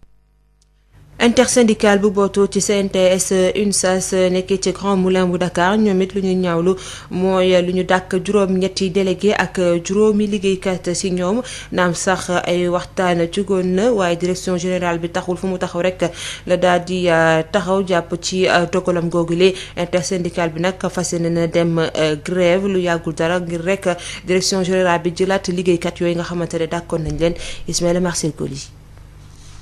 intersyndical bu bootoo ci CNTS UNSAS nekkee ci Grand Moulin bu Dakar ñoom it lu ñu ñaawlu mooy lu ñu dàkk juróom-ñetti délégué ak juróomi liggéeykat ci ñoom naam sax ay waxtaan jugoon na waaye direction générale bi taxul fu mu taxaw rek la daal di taxaw jàpp ci dogalam googule intersyndical bi nag fas yéene na dem grève lu yàggul dara ngir rek direction générale bi jëlaat liggéeykat yooyu nga xamante ne dàkkoon nañ leen Ismaïla Marcel Coly.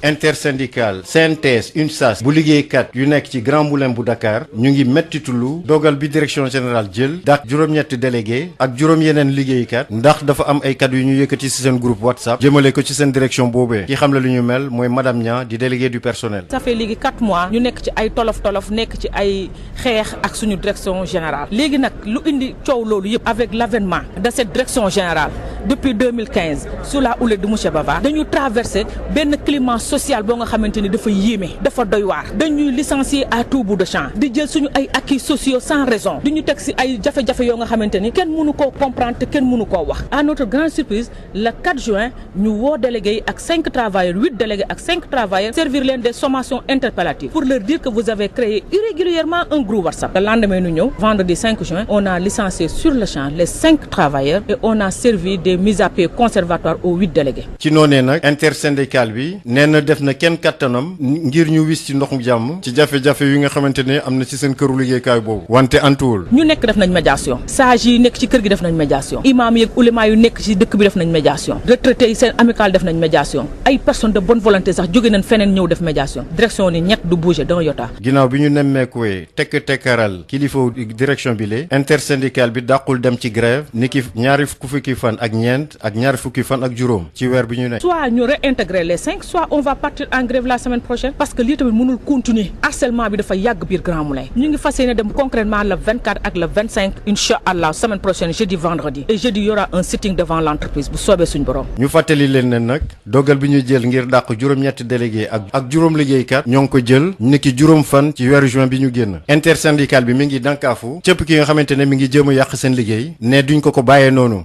intersyndical CNTS UNSAS bu liggéeykat yu nekk ci Grand Moulin bu Dakar ñu ngi mettitulu dogal bi direction générale jël dàq juróom-ñetti délégué ak juróom yeneen liggéeykat ndax dafa am ay kàddu yu ñu yëkkati ci seen groupe WhatsApp jëmale ko ci seen direction boobee ki xam la lu ñu mel mooy madame Niang di délégué du personnel. ça fait léegi 4 mois ñu nekk ci ay tolof nekk ci ay xeex ak suñu direction générale léegi nag lu indi coow loolu yëpp avec l'avènement de cette direction générale depuis 2015 sous la houlette de monsieur Baba dañu traversé benn climat social boo nga xamante ni dafa yéeme dafa doy waar dañuy licencier à tout bout de champ di jël suñu ay acquis sociaux sans raison di ñu teg si ay jafe-jafe yoo nga xamante ni kenn mënu koo comprendre te kenn mënu koo wax. à notre grande surprise le 4 juin ñu woo délégués yi ak 5 travailleurs 8 délégués ak 5 travailleurs servir leen des sommations interpellatives pour leur dire que vous avez créé irrégulièrement un groupe WhatsApp. le lendemain ñu ñëw vendredi 5 juin on a licencié sur le champ les 5 travailleurs et on a servi des mises à pied conservatoires aux 8 délégués. ci noonee nag intersyndical bi nee na def na kenn kattanam ngir ñu wis ci ndoxum jàmm ci jafe-jafe yi nga xamante ne am na ci seen këru liggéeykaay boobu wante antuwul. ñu nekk def nañ médiation sages yi nekk ci kër gi def nañ médiation imam yi ulema yu nekk ci dëkk bi def nañ médiation retraités yi seen amical def nañ médiation ay personnes de bonne volonté sax jóge nañ feneen ñëw def médiation direction ni ñett du bouger d'un iota. ginnaaw bi ñu nemmeekuwee tekkaral kilifa direction bi lee intersyndical bi dàqul dem ci grève niki ñaari fukki fan ak ñeent ak ñaari fukki fan ak juróom ci weer bi ñu ne. soit ñu réintégrer les 5 soit on va partir en grève la semaine prochaine parce que lii tamit mënul continuer harcèlement bi dafa yàgg biir Grand Moulin ñu ngi fas yéene dem concrètement le 24 ak le 25 incha allah semaine prochaine jeudi vendredi et jeudi y aura un sitting devant l'entreprise bu soobee suñ borom. ñu fàttali leen ne nag dogal bi ñu jël ngir dàq juróom-ñetti délégué ak juróom liggéeykat ñoo ngi ko jël niki juróom fan ci weeru juin bi ñu génn intersyndical bi mi ngi dànkaafu cëpp ki nga xamante ne mi ngi jéem a yàq seen liggéey ne duñ ko bàyyee noonu.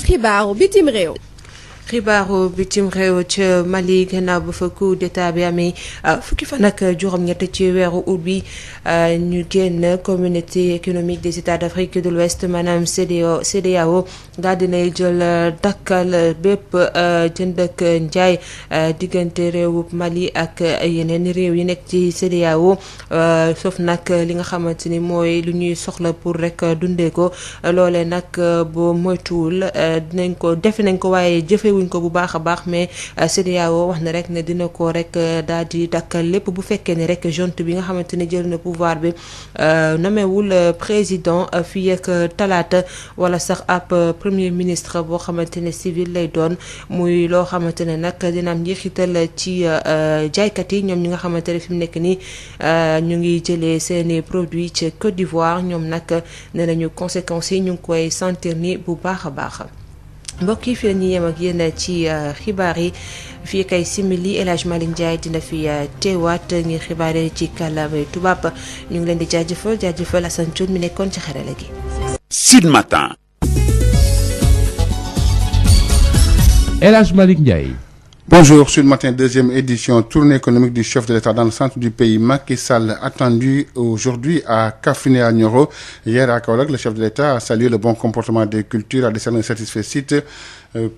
xibaaru bitim réew. xibaaru bitim réew ca Mali gannaaw ba fa coup d'état bi amee fukki fan ak juróom-ñett ci weeru août bi ñu génn communauté économique des états d'Afrique de l'Ouest maanaam CEDEAO daal dinay jël dakkal bépp jënd ak njaay diggante réewu Mali ak yeneen réew yi nekk ci CEDEAO sauf nag li nga xamante ni mooy lu ñuy soxla pour rek dundee ko loolee nag boo moytuwul defe nañ ko waaye jëfewuñ ko bu baax a baax mais CEDEAO wax na rek ne dina ko rek daal di dakkal lépp bu fekkee ne rek junte bi nga xamante ne jël na pouvoir bi nomewul président fii ak talaata wala sax ab premier ministre boo xamante ne civil lay doon muy loo xamante ne nag dina am njeexital ci jaaykat yi ñoom ñi nga xamante ne fi mu nekk nii ñu ngi jëlee seeni produits ci Côte d'Ivoire ñoom nag nee nañu conséquences yi ñu ngi koy sentir ni bu baax a baax. mbokk yi fi la ñuy yem ak yéen ci xibaar yi fii kay simili El Hadj Malick Ndiaye dina fi teewaat ngir xibaar yi ci kàllaamay tubaab ñu ngi leen di jaajëfal Assane Thioune mi nekkoon ci xarala gi. Sud Matin. El Hadj Malick Ndiaye. Bonjour, Sud Matin, deuxième édition, tournée économique du chef de l'État dans le centre du pays, Macky Sall, attendu aujourd'hui à Kaffrine et à Nioro. Hier à Kaolack, le chef de l'État a salué le bon comportement des cultures, a décerné un satisfecit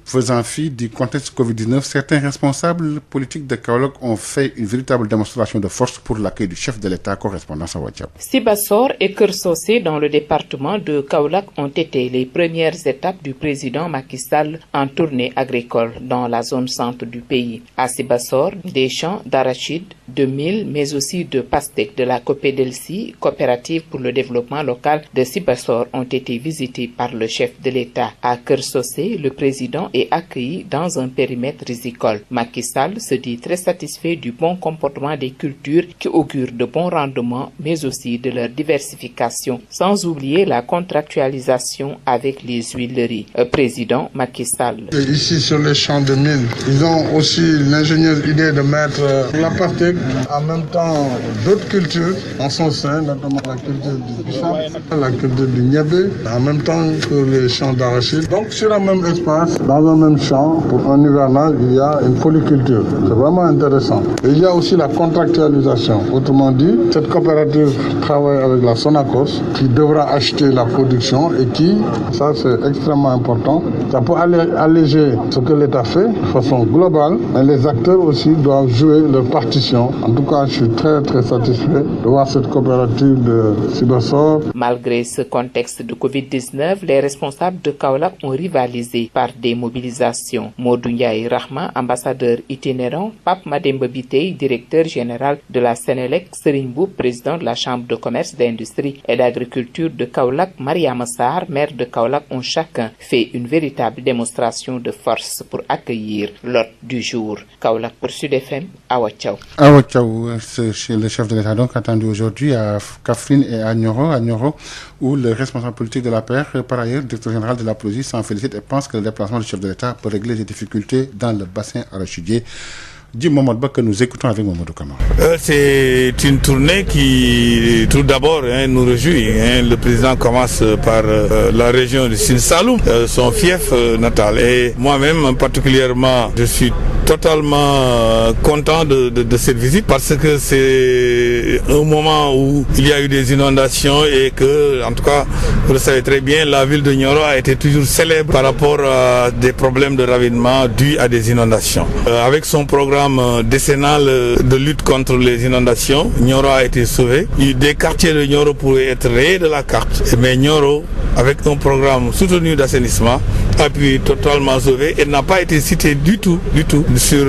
faisant fi du contexte Covid-19. Certains responsables politiques de Kaolack ont fait une véritable démonstration de force pour l'accueil du chef de l'État, correspondant à Wadiab. Sibassor et Keur Socé dans le département de Kaolack ont été les premières étapes du président Macky Sall en tournée agricole dans la zone centre du du pays. À Sibassor, des champs d'arachide, de mil, mais aussi de pastèques de la Copedelsi, coopérative pour le développement local de Sibassor, ont été visités par le chef de l'État. À Kersosé, le président est accueilli dans un périmètre risicole. Macky Sall se dit très satisfait du bon comportement des cultures qui augure de bons rendements, mais aussi de leur diversification, sans oublier la contractualisation avec les huileries. Président Macky Sall. Ici sur les champs de mil, ils ont aussi l'ingénieuse idée de mettre la pastèque, en même temps d'autres cultures en son sein, notamment la culture du bichon, la culture du niébé, en même temps que les champs d'arachide. Donc sur un même espace, dans un même champ, pour un hivernage, il y a une polyculture. C'est vraiment intéressant. Et il y a aussi la contractualisation. Autrement dit, cette coopérative travaille avec la Sonacos qui devra acheter la production et qui, ça c'est extrêmement important, ça peut alléger ce que l'État fait de façon globale, mais les acteurs aussi doivent jouer leur partition. En tout cas, je suis très très satisfait de voir cette coopérative de Sibassor. Malgré ce contexte de Covid-19, les responsables de Kaolack ont rivalisé par des mobilisations. Modou Ndiaye Rahma, ambassadeur itinérant, Pape Mademba Biteye, directeur général de la Sénélec, Serigne Mboup, président de la Chambre de commerce, d'industrie et d'agriculture de Kaolack, Mariama Sarr, maire de Kaolack, ont chacun fait une véritable démonstration de force pour accueillir l'hôte du jour. Kaolack pour Sud FM, Awa Thiaw. Awa Thiaw, c'est le chef de l'État donc attendu aujourd'hui à Kaffrine et à Nioro, où le responsable politique de la PR, par ailleurs directeur général de la PROSI, s'en félicite et pense que le déplacement du chef de l'État peut régler les difficultés dans le bassin arachidier. Du Mamadou que nous écoutons avec Mamadou Kamara. C'est une tournée qui, tout d'abord, nous réjouit. Le président commence par la région de Sine Saloum, son fief natal. Et moi-même, particulièrement, je suis totalement content de cette visite parce que c'est un moment où il y a eu des inondations et que, en tout cas, vous le savez très bien, la ville de Nioro a été toujours célèbre par rapport à des problèmes de ravinement dus à des inondations. Avec son programme décennal de lutte contre les inondations, Nioro a été sauvé. Des quartiers de Nioro pourraient être rayés de la carte, mais Nioro, avec un programme soutenu d'assainissement, a pu totalement sauver et n'a pas été cité du tout sur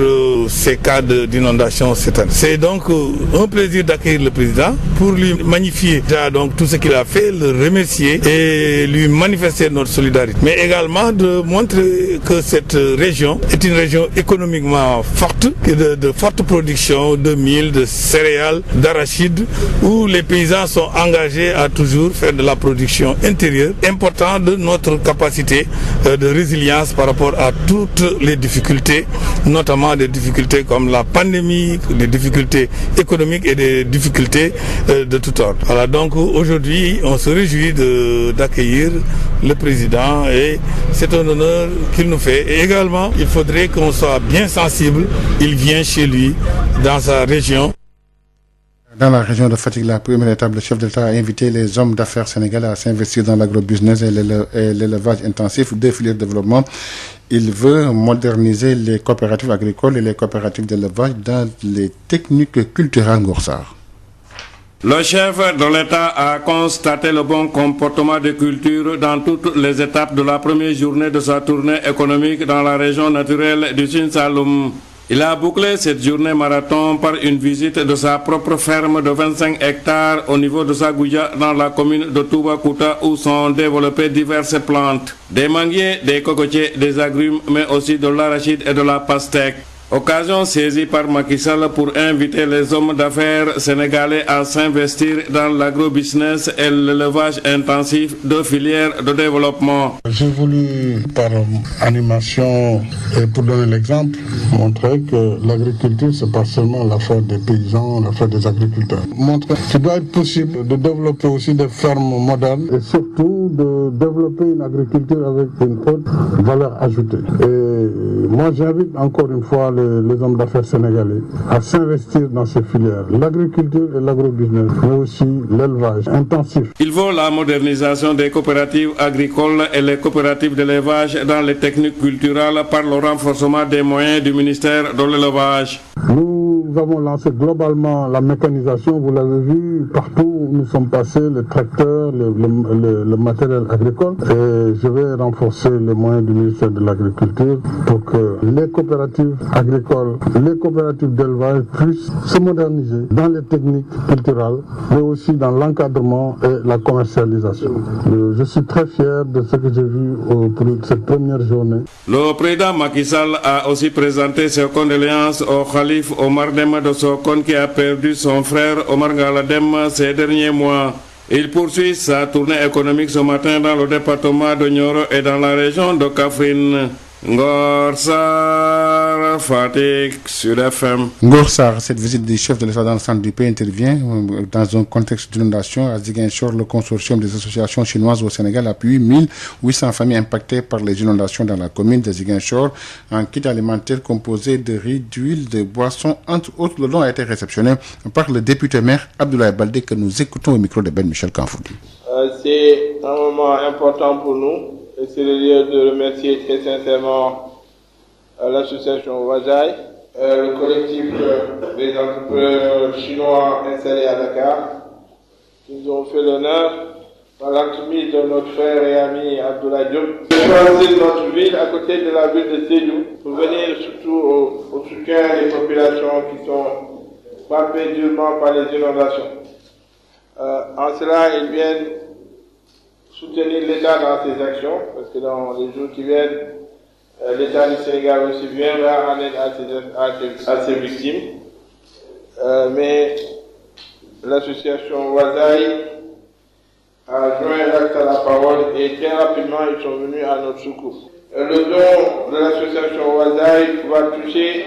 ces cas d'inondation cette année. C'est donc un plaisir d'accueillir le président pour lui magnifier déjà donc tout ce qu'il a fait, le remercier et lui manifester notre solidarité, mais également de montrer que cette région est une région économiquement forte, de forte production de mil, de céréales, d'arachides, où les paysans sont engagés à toujours faire de la production intérieure, important de notre capacité de résilience par rapport à toutes les difficultés, notamment des difficultés comme la pandémie, des difficultés économiques et des difficultés de tout ordre. Voilà, donc aujourd'hui, on se réjouit d'accueillir le président et c'est un honneur qu'il nous fait. Et également, il faudrait qu'on soit bien sensible. Il vient chez lui, dans sa région. Dans la région de Fatick, la première étape, le chef de l'État a invité les hommes d'affaires sénégalais à s'investir dans l'agrobusiness et l'élevage intensif, deux filières de développement. Il veut moderniser les coopératives agricoles et les coopératives d'élevage dans les techniques culturelles Ngoursar. Le chef de l'État a constaté le bon comportement des cultures dans toutes les étapes de la première journée de sa tournée économique dans la région naturelle du Sine Saloum. Il a bouclé cette journée marathon par une visite de sa propre ferme de 25 hectares au niveau de Sagouja dans la commune de Toubacouta où sont développées diverses plantes, des manguiers, des cocotiers, des agrumes, mais aussi de l'arachide et de la pastèque. Occasion saisie par Macky Sall pour inviter les hommes d'affaires sénégalais à s'investir dans l'agrobusiness et l'élevage intensif, deux filières de développement. J'ai voulu, par animation et pour donner l'exemple, montrer que l'agriculture, c'est pas seulement l'affaire des paysans, l'affaire des agriculteurs. Montrer qu'il doit être possible de développer aussi des fermes modernes et surtout de développer une agriculture avec une haute valeur ajoutée. Et moi, j'invite encore une fois les hommes d'affaires sénégalais à s'investir dans ces filières, l'agriculture et l'agrobusiness, mais aussi l'élevage intensif. Il vaut la modernisation des coopératives agricoles et les coopératives d'élevage dans les techniques culturelles par le renforcement des moyens du ministère de l'élevage. Nous Nous avons lancé globalement la mécanisation, vous l'avez vu, partout où nous sommes passés, les tracteurs, le matériel agricole. Et je vais renforcer les moyens du ministère de l'Agriculture pour que les coopératives agricoles, les coopératives d'élevage puissent se moderniser dans les techniques culturelles, mais aussi dans l'encadrement et la commercialisation. Je suis très fier de ce que j'ai vu pour cette première journée. Le président Macky Sall a aussi présenté ses condoléances au Khalif Omar Dema de Sokone qui a perdu son frère Omar Ngalla Dema ces derniers mois. Il poursuit sa tournée économique ce matin dans le département de Nioro et dans la région de Kaffrine. Ngor Sarr, Fatick, Sud FM. Ngor Sarr, cette visite du chef de l'État dans le centre du pays intervient dans un contexte d'inondation. À Ziguinchor, le consortium des associations chinoises au Sénégal appuie 1800 familles impactées par les inondations dans la commune de Ziguinchor. Un kit alimentaire composé de riz, d'huile, de boissons, entre autres. Le don a été réceptionné par le député maire Abdoulaye Baldé que nous écoutons au micro de Ben Michel Kanfoudi. C'est un moment important pour nous. Et c'est le lieu de remercier très sincèrement l'association Wazai, le collectif des entrepreneurs chinois installés à Dakar, qui nous ont fait l'honneur, par l'entremise de notre frère et ami Abdoulaye Diop, de choisir notre ville à côté de la ville de Sédhiou pour venir surtout au soutien des populations qui sont frappées durement par les inondations. En cela, ils viennent soutenir l'État dans ses actions, parce que dans les jours qui viennent, l'État du Sénégal aussi viendra en aide à ses victimes. Mais l'association Wazai a joint l'acte à la parole et très rapidement ils sont venus à notre secours. Le don de l'association Wazai va toucher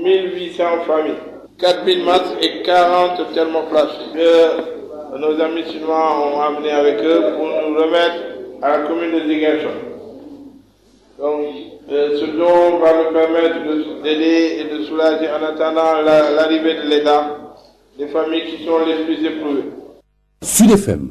1800 familles, 4000 masques et 40 thermoflash. Nos amis chinois ont amené avec eux pour nous remettre à la commune de Ziguinchor. Donc, ce don va nous permettre d'aider et de soulager en attendant l'arrivée de l'État, les familles qui sont les plus éprouvées. Sud FM.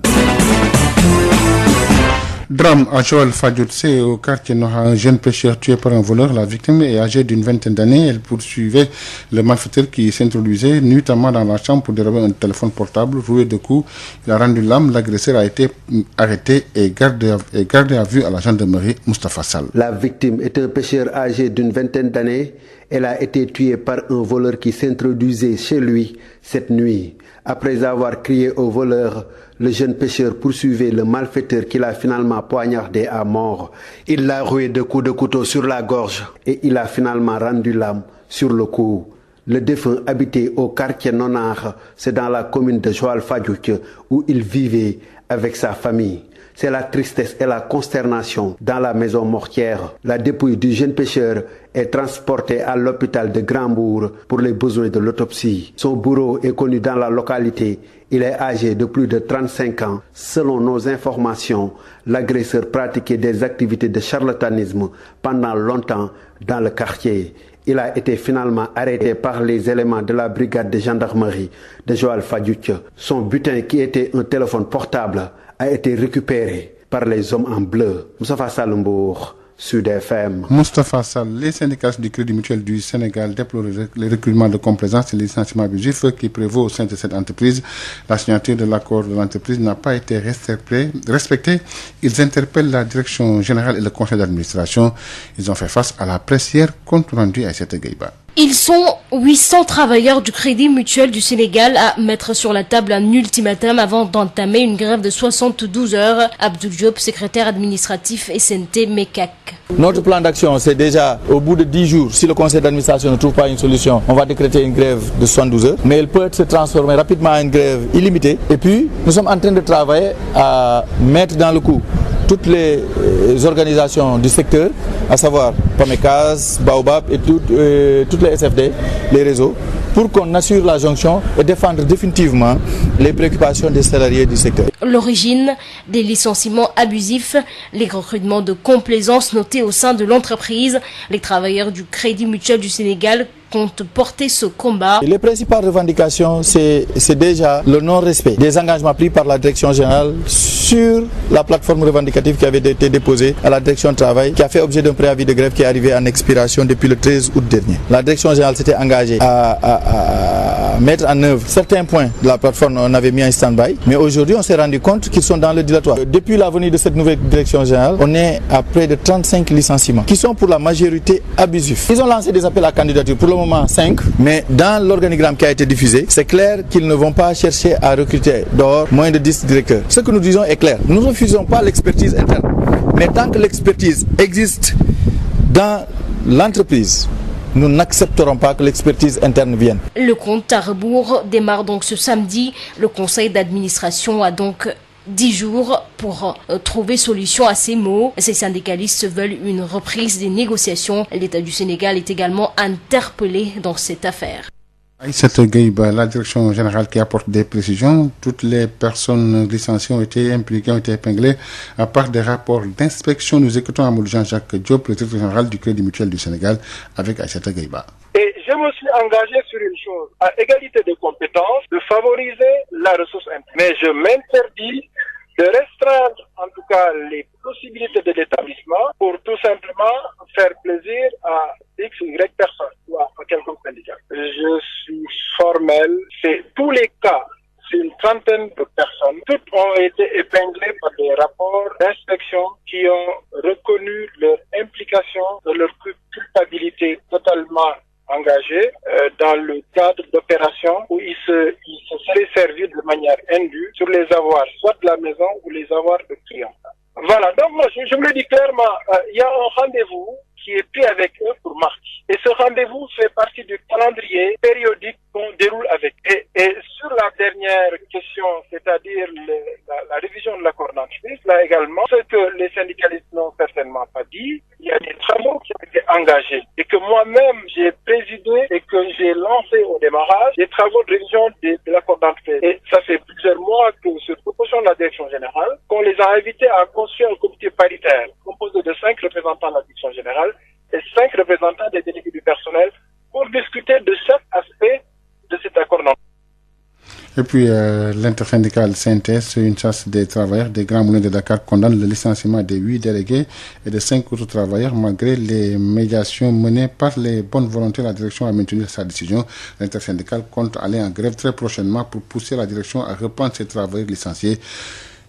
Drame à Joal-Fadiouth, c'est au quartier Noha, un jeune pêcheur tué par un voleur. La victime est âgée d'une vingtaine d'années. Elle poursuivait le malfaiteur qui s'introduisait nuitamment dans la chambre pour dérober un téléphone portable. Roué de coups, il a rendu l'âme. L'agresseur a été arrêté et gardé à vue à la gendarmerie. Moustapha Sall. La victime est un pêcheur âgé d'une vingtaine d'années. Elle a été tuée par un voleur qui s'introduisait chez lui cette nuit. Après avoir crié au voleur, le jeune pêcheur poursuivait le malfaiteur qu'il a finalement poignardé à mort. Il l'a roué de coups de couteau sur la gorge et il a finalement rendu l'âme sur le coup. Le défunt habitait au quartier Nonar, c'est dans la commune de Joal-Fadiouth où il vivait avec sa famille. C'est la tristesse et la consternation dans la maison mortière. La dépouille du jeune pêcheur est transportée à l'hôpital de Grand-Bourg pour les besoins de l'autopsie. Son bourreau est connu dans la localité. Il est âgé de plus de 35 ans. Selon nos informations, l'agresseur pratiquait des activités de charlatanisme pendant longtemps dans le quartier. Il a été finalement arrêté par les éléments de la brigade de gendarmerie de Joal-Fadiouth. Son butin, qui était un téléphone portable, a été récupéré par les hommes en bleu. Moustapha Salembourg, Sud FM. Moustapha Sall, les syndicats du Crédit Mutuel du Sénégal déplorent les recrutements de complaisance et les licenciements abusifs qui prévaut au sein de cette entreprise. La signature de l'accord de l'entreprise n'a pas été respectée. Ils interpellent la direction générale et le conseil d'administration. Ils ont fait face à la presse hier, compte rendu à cette Gueiba. Ils sont 800 travailleurs du Crédit Mutuel du Sénégal à mettre sur la table un ultimatum avant d'entamer une grève de 72 heures. Abdou Diop, secrétaire administratif SNT MECAC. Notre plan d'action, c'est déjà au bout de 10 jours, si le conseil d'administration ne trouve pas une solution, on va décréter une grève de 72 heures. Mais elle peut se transformer rapidement en une grève illimitée. Et puis, nous sommes en train de travailler à mettre dans le coup toutes les organisations du secteur, à savoir PAMECAS, Baobab et toutes les SFD, les réseaux, pour qu'on assure la jonction et défendre définitivement les préoccupations des salariés du secteur. L'origine des licenciements abusifs, les recrutements de complaisance notés au sein de l'entreprise, les travailleurs du Crédit Mutuel du Sénégal comptent porter ce combat. Les principales revendications, c'est déjà le non-respect des engagements pris par la direction générale sur la plateforme revendicative qui avait été déposée à la direction du travail, qui a fait objet d'un préavis de grève qui est arrivé en expiration depuis le 13 août dernier. La direction générale s'était engagée à mettre en œuvre certains points de la plateforme on avait mis en stand-by. Mais aujourd'hui, on s'est rendu compte qu'ils sont dans le dilatoire. Depuis la venue de cette nouvelle direction générale, on est à près de 35 licenciements qui sont pour la majorité abusifs. Ils ont lancé des appels à candidature, pour le moment 5, mais dans l'organigramme qui a été diffusé, c'est clair qu'ils ne vont pas chercher à recruter dehors moins de 10 directeurs. Ce que nous disons est clair. Nous ne refusons pas l'expertise interne. Mais tant que l'expertise existe dans l'entreprise, nous n'accepterons pas que l'expertise interne vienne. Le compte à rebours démarre donc ce samedi. Le conseil d'administration a donc 10 jours pour trouver solution à ces maux. Ces syndicalistes veulent une reprise des négociations. L'État du Sénégal est également interpellé dans cette affaire. Aïssata Gueye-Ba, la direction générale qui apporte des précisions. Toutes les personnes licenciées ont été impliquées, ont été épinglées par des rapports d'inspection. Nous écoutons Amadou Jean-Jacques Diop, le directeur général du Crédit Mutuel du Sénégal, avec Aïssata Gueye-Ba. Et je me suis engagé sur une chose, à égalité de compétences, de favoriser la ressource interne. Mais je m'interdis de restreindre en tout cas les possibilités de l'établissement pour tout simplement faire plaisir à X ou Y personnes ou à quelconque syndicat. Je suis formel, c'est tous les cas, c'est une trentaine de personnes. Toutes ont été épinglées par des rapports d'inspection qui ont reconnu leur implication, leur culpabilité totalement engagés dans le cadre d'opérations où ils se seraient servis de manière indue sur les avoirs, soit de la maison ou les avoirs de clients. Voilà, donc moi je me le dis clairement, il y a un rendez-vous qui est pris avec eux pour mardi. Et ce rendez-vous fait partie du calendrier périodique qu'on déroule avec. Et sur la dernière question, c'est-à-dire la révision de l'accord d'entreprise, là également, ce que les syndicalistes n'ont certainement pas dit, il y a des travaux qui ont été engagés et que moi-même j'ai présidé et que j'ai lancé au démarrage des travaux de révision de l'accord d'entreprise. Et ça fait plusieurs mois que, sur proposition de la direction générale, qu'on les a invités à construire un comité paritaire composé de 5 représentants de la direction générale et 5 représentants des délégués du personnel pour discuter de chaque aspect de cet accord d'entreprise. Et puis l'intersyndicale CNTS, une chasse des travailleurs des Grands Moulins de Dakar condamne le licenciement des 8 délégués et de 5 autres travailleurs malgré les médiations menées par les bonnes volontés. La direction a maintenu sa décision. L'intersyndicale compte aller en grève très prochainement pour pousser la direction à reprendre ces travailleurs licenciés.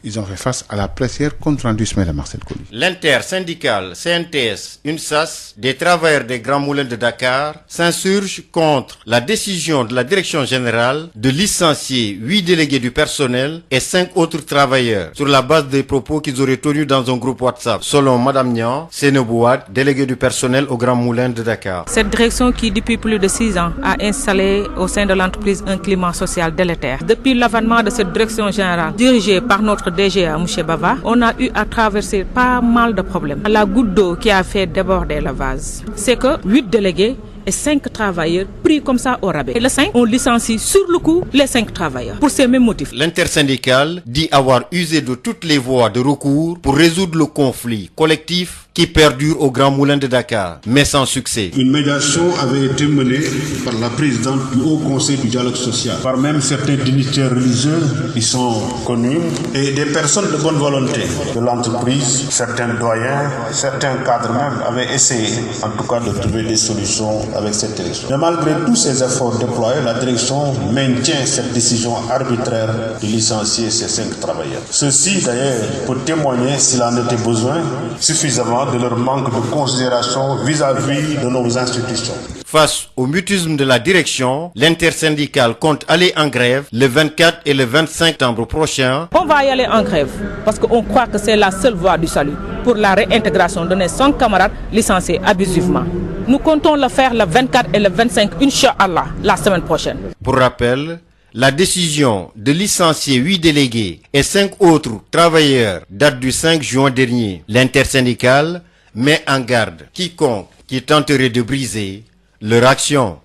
Ils ont fait face à la pressière compte rendu de Marcel Colli. L'intersyndicale CNTS, UNSAS, des travailleurs des Grands Moulins de Dakar s'insurge contre la décision de la direction générale de licencier 8 délégués du personnel et 5 autres travailleurs sur la base des propos qu'ils auraient tenus dans un groupe WhatsApp. Selon Madame Nian Senebouad, déléguée du personnel aux Grands Moulins de Dakar. Cette direction qui, depuis plus de 6 ans, a installé au sein de l'entreprise un climat social délétère. Depuis l'avènement de cette direction générale, dirigée par notre DGA, M. Bava, on a eu à traverser pas mal de problèmes. La goutte d'eau qui a fait déborder le vase, c'est que 8 délégués et 5 travailleurs pris comme ça au rabais. Et les 5 ont licencié sur le coup les 5 travailleurs pour ces mêmes motifs. L'intersyndicale dit avoir usé de toutes les voies de recours pour résoudre le conflit collectif qui perdure au Grand Moulin de Dakar, mais sans succès. Une médiation avait été menée par la présidente du Haut Conseil du dialogue social, par même certains dignitaires religieux qui sont connus, et des personnes de bonne volonté de l'entreprise, certains doyens, certains cadres même avaient essayé, en tout cas, de trouver des solutions avec cette direction. Mais malgré tous ces efforts déployés, la direction maintient cette décision arbitraire de licencier ces 5 travailleurs. Ceci, d'ailleurs, peut témoigner, s'il en était besoin, suffisamment de leur manque de considération vis-à-vis de nos institutions. Face au mutisme de la direction, l'intersyndicale compte aller en grève le 24 et le 25 septembre prochain. On va y aller en grève parce qu'on croit que c'est la seule voie du salut pour la réintégration de nos 100 camarades licenciés abusivement. Nous comptons le faire le 24 et le 25, Inch'Allah, la semaine prochaine. Pour rappel, la décision de licencier 8 délégués et 5 autres travailleurs date du 5 juin dernier. L'intersyndicale met en garde quiconque qui tenterait de briser leur action.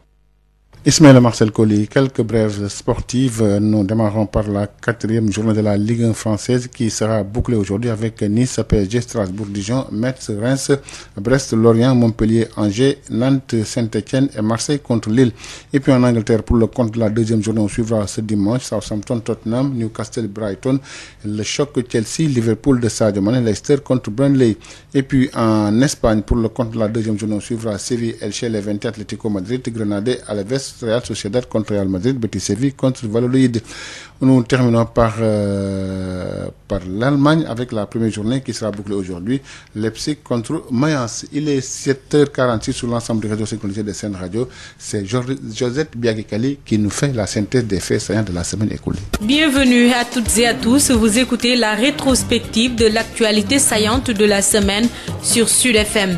Ismaël Marcel Colli, quelques brèves sportives. Nous démarrons par la 4e journée de la Ligue 1 française qui sera bouclée aujourd'hui avec Nice, PSG, Strasbourg, Dijon, Metz, Reims, Brest, Lorient, Montpellier, Angers, Nantes, Saint-Etienne et Marseille contre Lille. Et puis en Angleterre, pour le compte de la 2e journée, on suivra ce dimanche Southampton, Tottenham, Newcastle, Brighton, le choc Chelsea, Liverpool de Sadio Mané, Leicester contre Burnley. Et puis en Espagne, pour le compte de la 2e journée, on suivra Séville, Elche, Levante, Atlético Madrid, Grenade, Alaves, Real Sociedad contre Real Madrid, Betis Séville contre Valladolid. Nous terminons par l'Allemagne avec la première journée qui sera bouclée aujourd'hui. Leipzig contre Mayence. Il est 7h46 sur l'ensemble du réseau synchronisé de Sen Radio. C'est Josette Biagikali qui nous fait la synthèse des faits saillants de la semaine écoulée. Bienvenue à toutes et à tous. Vous écoutez la rétrospective de l'actualité saillante de la semaine sur Sud FM.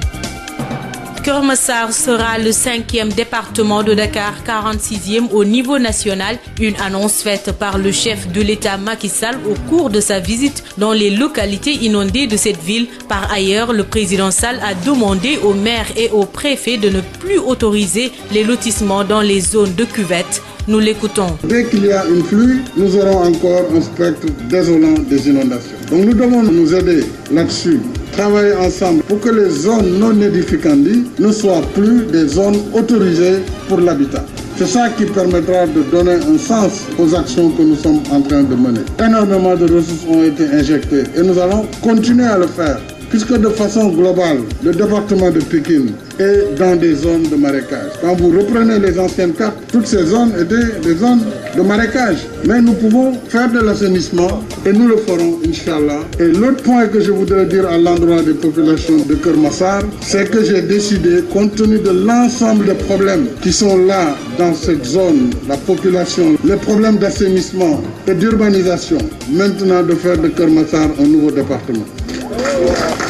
Keur Massar sera le 5e département de Dakar, 46e au niveau national. Une annonce faite par le chef de l'État Macky Sall au cours de sa visite dans les localités inondées de cette ville. Par ailleurs, le président Sall a demandé aux maires et aux préfets de ne plus autoriser les lotissements dans les zones de cuvette. Nous l'écoutons. Dès qu'il y a une pluie, nous aurons encore un spectre désolant des inondations. Donc nous devons nous aider là-dessus, travailler ensemble pour que les zones non édificantes ne soient plus des zones autorisées pour l'habitat. C'est ça qui permettra de donner un sens aux actions que nous sommes en train de mener. Énormément de ressources ont été injectées et nous allons continuer à le faire. Puisque de façon globale, le département de Pékin est dans des zones de marécage. Quand vous reprenez les anciennes cartes, toutes ces zones étaient des zones de marécage. Mais nous pouvons faire de l'assainissement et nous le ferons, Inch'Allah. Et l'autre point que je voudrais dire à l'endroit des populations de Keur Massar, c'est que j'ai décidé, compte tenu de l'ensemble des problèmes qui sont là dans cette zone, la population, les problèmes d'assainissement et d'urbanisation, maintenant de faire de Keur Massar un nouveau département.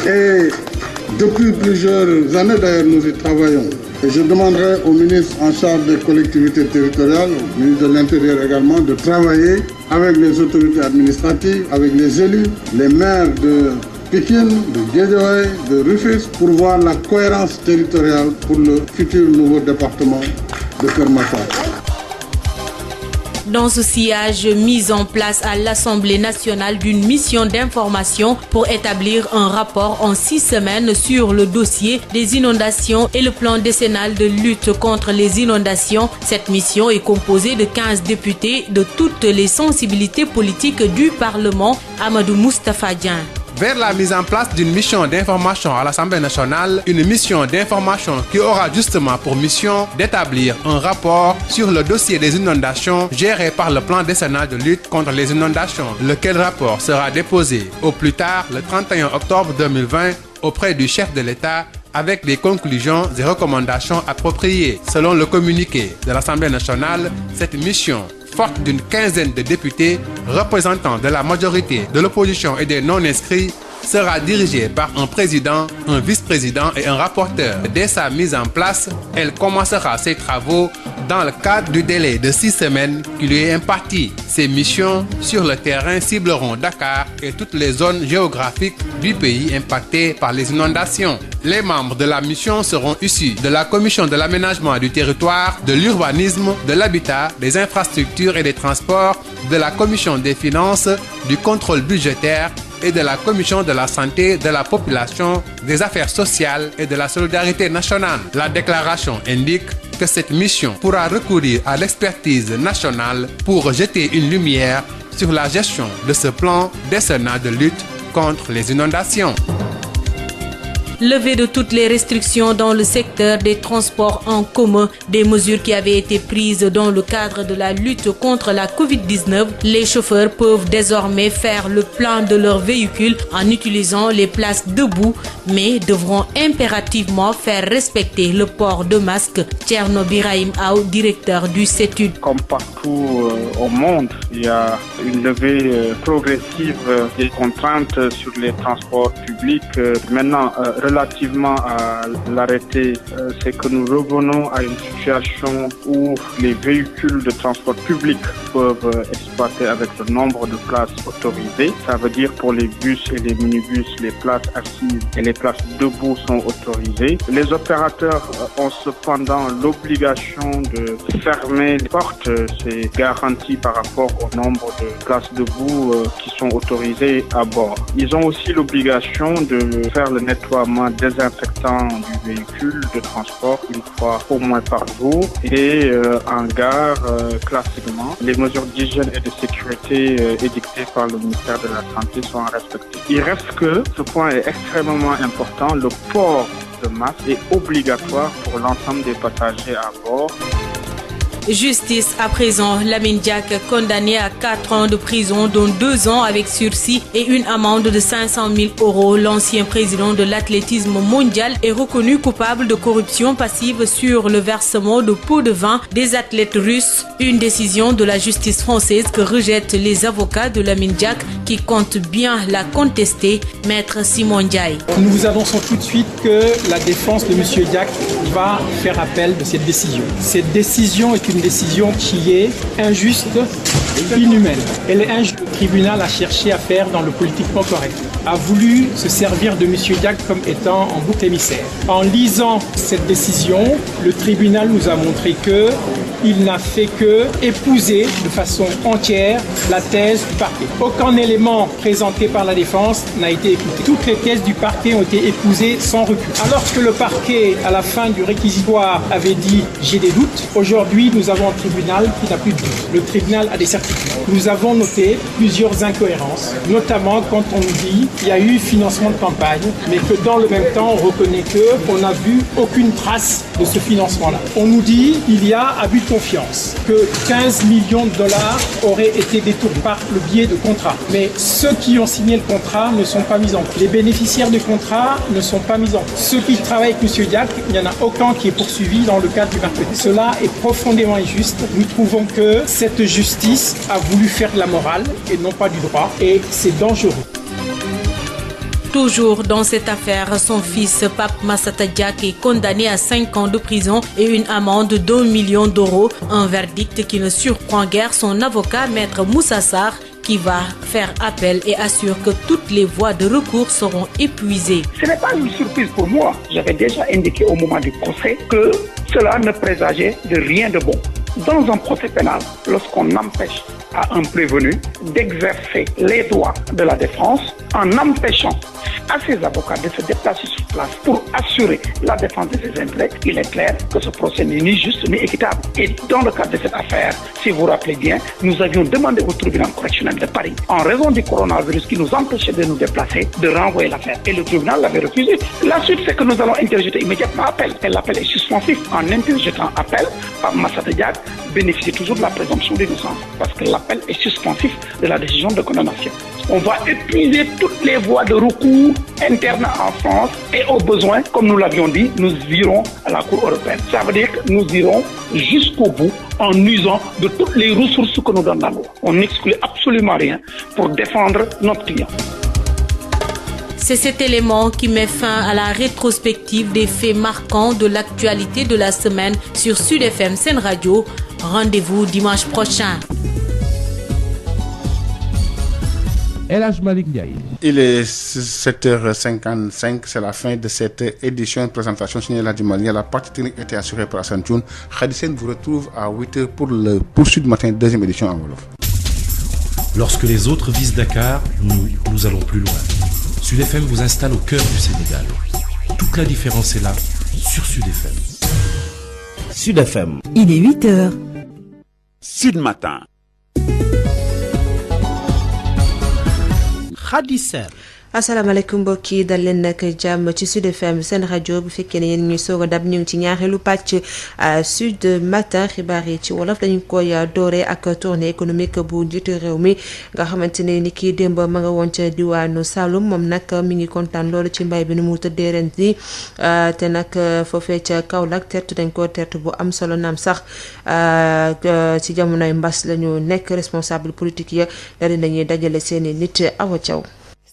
Et depuis plusieurs années d'ailleurs nous y travaillons. Et je demanderai au ministre en charge des collectivités territoriales, au ministre de l'Intérieur également, de travailler avec les autorités administratives, avec les élus, les maires de Pékin, de Guédiawaye, de Rufisque, pour voir la cohérence territoriale pour le futur nouveau département de Keur Massar. Dans ce sillage, mise en place à l'Assemblée nationale d'une mission d'information pour établir un rapport en 6 semaines sur le dossier des inondations et le plan décennal de lutte contre les inondations. Cette mission est composée de 15 députés de toutes les sensibilités politiques du Parlement. Amadou Moustapha Dian. Vers la mise en place d'une mission d'information à l'Assemblée nationale, une mission d'information qui aura justement pour mission d'établir un rapport sur le dossier des inondations géré par le plan décennal de lutte contre les inondations, lequel rapport sera déposé au plus tard le 31 octobre 2020 auprès du chef de l'État avec des conclusions et recommandations appropriées. Selon le communiqué de l'Assemblée nationale, cette mission, forte d'une quinzaine de députés représentants de la majorité de l'opposition et des non-inscrits, sera dirigée par un président, un vice-président et un rapporteur. Dès sa mise en place, elle commencera ses travaux dans le cadre du délai de 6 semaines qui lui est imparti. Ces missions sur le terrain cibleront Dakar et toutes les zones géographiques du pays impactées par les inondations. Les membres de la mission seront issus de la Commission de l'aménagement du territoire, de l'urbanisme, de l'habitat, des infrastructures et des transports, de la Commission des finances, du contrôle budgétaire et de la Commission de la santé, de la population, des affaires sociales et de la solidarité nationale. La déclaration indique que cette mission pourra recourir à l'expertise nationale pour jeter une lumière sur la gestion de ce plan décennal de lutte contre les inondations. Levée de toutes les restrictions dans le secteur des transports en commun, des mesures qui avaient été prises dans le cadre de la lutte contre la Covid-19. Les chauffeurs peuvent désormais faire le plein de leur véhicule en utilisant les places debout, mais devront impérativement faire respecter le port de masque. Thierno Birahim Aou, directeur du CETUD. Comme partout au monde, il y a une levée progressive des contraintes sur les transports publics. Maintenant, relativement à l'arrêté, c'est que nous revenons à une situation où les véhicules de transport public peuvent exploiter avec le nombre de places autorisées. Ça veut dire pour les bus et les minibus, les places assises et les places debout sont autorisées. Les opérateurs ont cependant l'obligation de fermer les portes. C'est garanti par rapport au nombre de places debout qui sont autorisées à bord. Ils ont aussi l'obligation de faire le nettoiement désinfectant du véhicule de transport une fois au moins par jour et en gare classiquement les mesures d'hygiène et de sécurité édictées par le ministère de la Santé sont respectées. Il reste que ce point est extrêmement important, le port de masque est obligatoire pour l'ensemble des passagers à bord. Justice à présent, Lamine Diack condamné à 4 ans de prison dont 2 ans avec sursis et une amende de 500 000 €. L'ancien président de l'athlétisme mondial est reconnu coupable de corruption passive sur le versement de pots de vin des athlètes russes. Une décision de la justice française que rejettent les avocats de Lamine Diack qui comptent bien la contester. Maître Simon Ndiaye. Nous vous annonçons tout de suite que la défense de M. Diack va faire appel de cette décision. Cette décision est une décision qui est injuste, inhumaine. Elle est injuste. Le tribunal a cherché à faire dans le politiquement correct, a voulu se servir de M. Diack comme étant un bouc émissaire. En lisant cette décision, le tribunal nous a montré que il n'a fait que épouser de façon entière la thèse du parquet. Aucun élément présenté par la défense n'a été écouté. Toutes les thèses du parquet ont été épousées sans recul. Alors que le parquet, à la fin du réquisitoire, avait dit « j'ai des doutes », aujourd'hui nous avons un tribunal qui n'a plus de doutes. Le tribunal a des certitudes. Nous avons noté plusieurs incohérences, notamment quand on nous dit qu'il y a eu financement de campagne, mais que dans le même temps on reconnaît qu'on n'a vu aucune trace de ce financement-là. On nous dit qu'il y a abus de confiance, que 15 millions de dollars auraient été détournés par le biais de contrats. Mais ceux qui ont signé le contrat ne sont pas mis en cause. Les bénéficiaires du contrat ne sont pas mis en cause. Ceux qui travaillent avec M. Diack, il n'y en a aucun qui est poursuivi dans le cadre du marketing. Cela est profondément injuste. Nous trouvons que cette justice a voulu faire de la morale et non pas du droit, et c'est dangereux. Toujours dans cette affaire, son fils Pape Massata Diack est condamné à 5 ans de prison et une amende d'1 million €. Un verdict qui ne surprend guère son avocat, Maître Moussa Sarr, qui va faire appel et assure que toutes les voies de recours seront épuisées. Ce n'est pas une surprise pour moi. J'avais déjà indiqué au moment du procès que cela ne présageait de rien de bon. Dans un procès pénal, lorsqu'on empêche à un prévenu d'exercer les droits de la défense en empêchant à ses avocats de se déplacer sur place pour assurer la défense de ses intérêts, il est clair que ce procès n'est ni juste ni équitable. Et dans le cadre de cette affaire, si vous vous rappelez bien, nous avions demandé au tribunal correctionnel de Paris, en raison du coronavirus qui nous empêchait de nous déplacer, de renvoyer l'affaire. Et le tribunal l'avait refusé. La suite, c'est que nous allons interjeter immédiatement appel. Et l'appel est suspensif. En interjetant appel, Pape Massata Diack bénéficie toujours de la présomption d'innocence parce que l'appel est suspensif de la décision de condamnation. On va épuiser toutes les voies de recours internes en France et au besoin, comme nous l'avions dit, nous irons à la Cour européenne. Ça veut dire que nous irons jusqu'au bout en usant de toutes les ressources que nous donne la loi. On n'exclut absolument rien pour défendre notre client. C'est cet élément qui met fin à la rétrospective des faits marquants de l'actualité de la semaine sur Sud FM Sen Radio. Rendez-vous dimanche prochain. El Hadj Malick Ndiaye. Il est 7h55, c'est la fin de cette édition de présentation signée la Malick. La partie technique était assurée par Assane Thioune. Khady Sène vous retrouve à 8h pour le poursuite du matin, deuxième édition en Wolof. Lorsque les autres visent Dakar, nous allons plus loin. Sud FM vous installe au cœur du Sénégal. Toute la différence est là, sur Sud FM. Sud FM. Il est 8h. Sud Matin. Khady Sène. asalaamaaleykum mbokk yi dal leen nag jàmm ci Sud FM seen rajo bu fekkee ne yéen ñuy soog a dab ñu ngi ci ñaareelu pàcc Sud Matin xibaar yi ci wolof dañu koy dooree ak tournée économique bu njiitu réew mi nga xamante ne ni kii démb ma nga woon ca diwaanu Saloum moom nag mi ngi kontaan loolu ci mbay bi nu mu tëddee ren di te nag foofee ca Kaolack tertu dañ ko tertu bu am solo naam sax ci jamonoy mbas la ñu nekk responsable politique ya daal nañuy dajale seeni nit Awa Thiaw.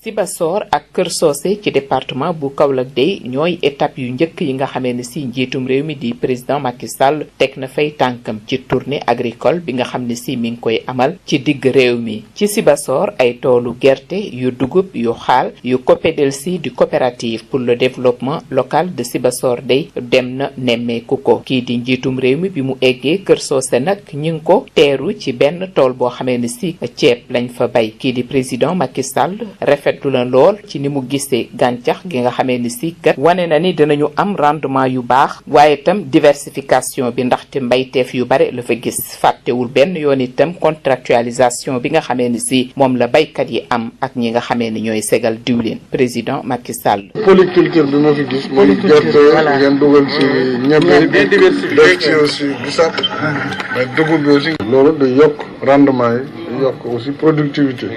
Sibassor ak Kër Socé ci département bu Kaolack day ñooy étape yu njëkk yi nga xamee ne si njiitum réew mi di président Macky Sall teg na fay tànkam ci tournée agricole bi nga xam ne si mi ngi koy amal ci digg réew mi. ci Sibassor ay toolu gerte yu dugub yu xaal yu COPEDELSI di coopérative pour le développement local de Sibassor day dem na nemmeeku ko kii di njiitum réew mi bi mu eggee Kër Socé nag ñu ngi ko teeru ci benn tool boo xamee ne si ceeb lañ fa bay kii di président Macky Sall rafet rafetlu na lool ci ni mu gisee gàncax gi nga xamee ni si kat wane na ni dinañu am rendement yu baax waaye itam diversification bi ndaxte mbayteef yu bare la fa gis fàttewul benn yoon itam contractualisation bi nga xamee ni si moom la baykat yi am ak ñi nga xamee ni ñooy segal diwlin président Macky Sall. polyculture bi ma fi gis mooy gerte ngeen dugal ci ñebe bi def ci aussi bisab mais dugub bi aussi loolu day yokk rendement yi yokk aussi productivité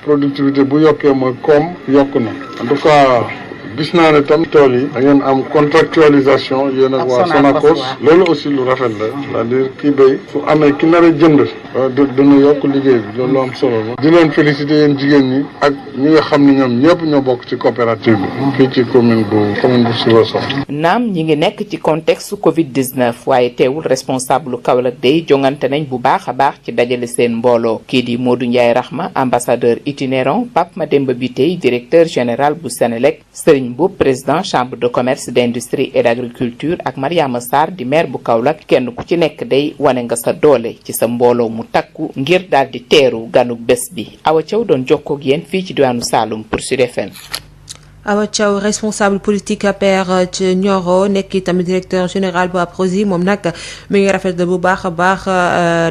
productivité bu yokkee mooy koom yokk na en tout cas gis naa ne tam tool yi da ngeen am contractualisation yéen ak waa Sonacos loolu aussi lu rafet la c'est-à-dire kii béy su amee ki nar a jënd dina yokk liggéey bi loolu lu am solo la di leen féliciter yéen jigéen ñi ak ñi nga xam ne ñoom ñëpp ñoo bokk ci coopérative bi fii ci commune bu Sibassor. naam ñi ngi nekk ci contexte Covid-19 waaye teewul responsable Kaolack day jongante nañ bu baax a baax ci dajale seen mbooloo kii di Modou Ndiaye Rahma ambassadeur itinérant Pape Mademba Bitèye directeur général bu Sénélec Serigne Mboup président chambre de commerce d'industrie et d'agriculture ak Mariama Sarr di maire bu Kaolack kenn ku ci nekk day wane nga sa doole ci sa mbooloo mu takku ngir daal di teeru ganuk bés bi Awa Thiaw doon jokkoo ak yéen fii ci diwaanu Saloum pour Sud FM. Awa Thiaw responsable politique APR ci Nioro nekk tamit directeur général bu APROSI moom nag mi ngi rafetlu bu baax a baax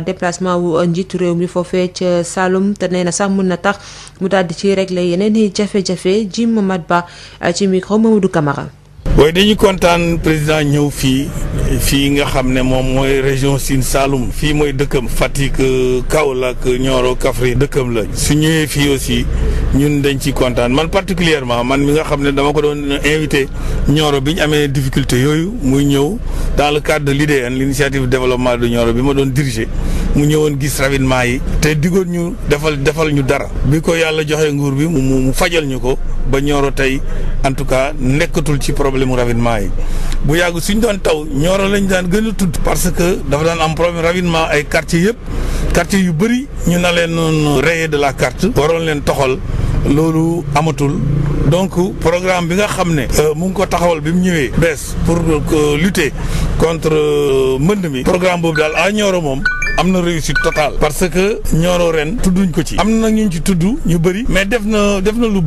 déplacement wu njiitu réew mi foofee ca Saloum te nee na sax mën na tax mu daal di ci régler yeneen i jafe-jafe ji Mamad Ba ci micro Mamadou Camara. waaye dañuy kontaan président ñëw fii nga xam ne moom mooy région Sine Saloum fii mooy dëkkam Fatick Kaolack Nioro Kaffrine dëkkam la su ñëwee fii aussi ñun dañ ciy kontaan man particulièrement man mi nga xam ne dama ko doon invité Nioro bi ñu amee difficulté yooyu muy ñëw dans le cadre de l'IDN l'initiative de développement de Nioro bi ma doon diriger mu ñëwoon gis ravitaillement yi te diggoon ñu defal ñu dara bi ko yàlla joxe nguur bi mu fajal ñu ko ba Nioro tey en tout cas nekkatul ci problème ravitaillement yi bu yàgg suñ doon taw Nioro lañ daan gën a tudd parce que dafa daan am problème ravitaillement ay quartiers yëpp quartiers yu bëri ñu na leen noon rayer de la carte waroon leen toxal loolu amatul donc programme bi nga xam ne mu ngi ko taxawal bi mu ñëwee bees pour lutter contre mbënd mi programme boobu daal à Nioro moom am na réussite totale parce que Nioro ren tudduñ ko ci am na ñu ci tudd ñu bëri mais def na lu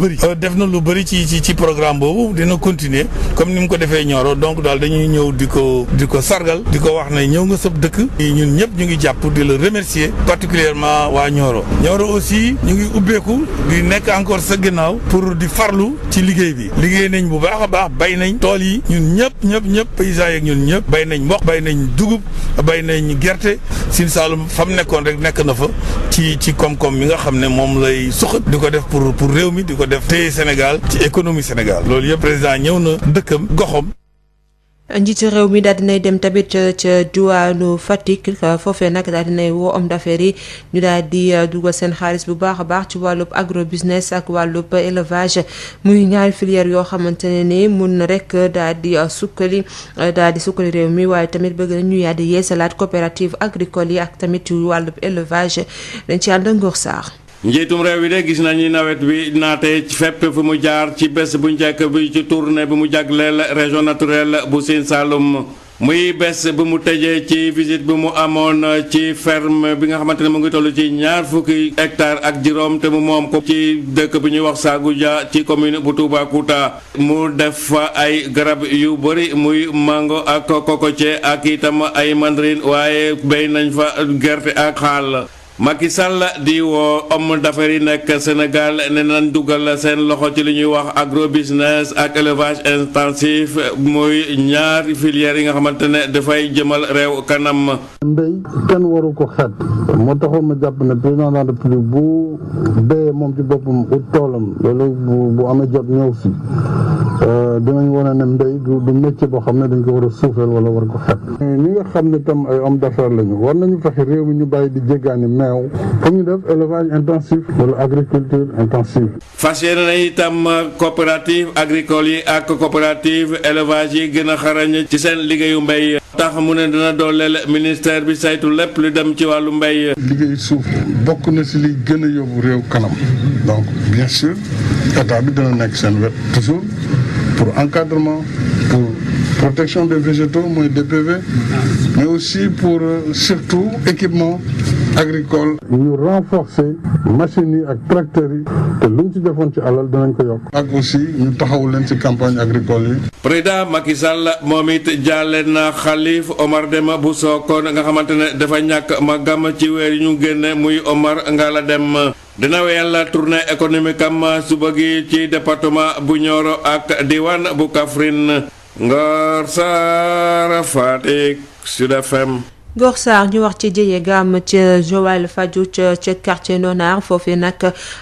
bëri ci programme boobu dina continuer comme ni mu ko defee Nioro donc daal dañuy ñëw di ko sargal di ko wax ne ñëw nga sab dëkk ñun ñëpp ñu ngi jàpp di la remercier particulièrement waa Nioro aussi ñu ngi ubbeeku di nekk encore sa ginnaaw pour di farlu ci liggéey bi liggéey nañ bu baax a baax bay nañ tool yi ñun ñëpp paysans yeeg ñun ñëpp bay nañ mboq bay nañ dugub bay nañ gerte Sine Saloum fa mu nekkoon rek nekk na fa ci koom-koom mi nga xam ne moom lay suqat di ko def pour réew mi di ko def téye Sénégal ci économie Sénégal loolu yëpp président ñëw na dëkkam goxam. njiitu réew mi daal dinay dem tamit ca diwaanu Fatick foofee nag daal dinay woo homme d'affaires yi ñu daal di dugal seen xaalis bu baax a baax ci wàllub agro business ak wàllub élevage muy ñaari filière yoo xamante ne ni mun na rek daal di sukkali réew mi waaye tamit bëgg na ñu daal di yeesalaat coopérative agricole yi ak tamit wàllub élevage dañ ci ànd Ngor Sarr. njiitum réew bi de gis nañu nawet bi naate ci fépp fu mu jaar ci bés bu njëkk bi ci tournée bi mu jagleel région naturelle bu Sine Saloum muy bés bu mu tëjee ci visite bi mu amoon ci ferme bi nga xamante ne mu ngi toll ci 20 hectares ak juróom te mu moom ko ci dëkk bi ñuy wax Sagoudia ci commune bu Toubacouta mu def fa ay garab yu bëri muy mango ak cocotier ak itam ay mandarine waaye béy nañ fa gerte ak xaal Macky Sall di woo homme d'affaires yi nekk Sénégal ne nañ dugal seen loxo ci li ñuy wax agro business ak élevage intensif muy ñaari filières yi nga xamante ne dafay jëmal réew kanam. mbéy kenn waru ko xeet moo taxoon ma jàpp ne président de la République bu béyee moom ci boppam ut toolam loolu bu amee jot ñëw fi dinañ wane ne mbéy du métier boo xam ne dañ ko war a suufeel wala war ko xeet. ñi nga xam ne tam ay homme d'affaires lañu war nañu fexe réew mi ñu bàyyi di jéggaani meew comme ñu def élevage intensif wala agriculture intensive. fas yéene na itam coopérative agricole yi ak coopérative élevage yi gën a xarañ ci seen liggéeyu mbéy. tax mu ne dina dooleel ministère bi saytu lépp lu dem ci wàllu mbéy. liggéeyu suuf bokk na si li gën a yóbbu réew kanam donc bien sûr état bi dina nekk seen wet toujours pour encadrement pour protection des végétaux mooy DPV mais aussi pour surtout équipement agricole. ñu renforcer machines yi ak tracteurs yi te luñ ci defoon ci alal danañ ko yokk. ak aussi ñu taxawu leen ci campagne agricole yi. président Macky Sall moom it jaale na Khalif Omar Deme bu Sokone nga xamante ne dafa ñàkk magam ci weer yi ñu génne muy Omar Ngalla Deme. dina wéyal tournée économique am suba gi ci département bu Nioro ak diwaan bu Kaffrine. Ngor Sarr Fatick Sud FM. Ngor Sarr ñu wax ci jëye gaam ca Joal Fadiouth ca quartier Nonard foofee nag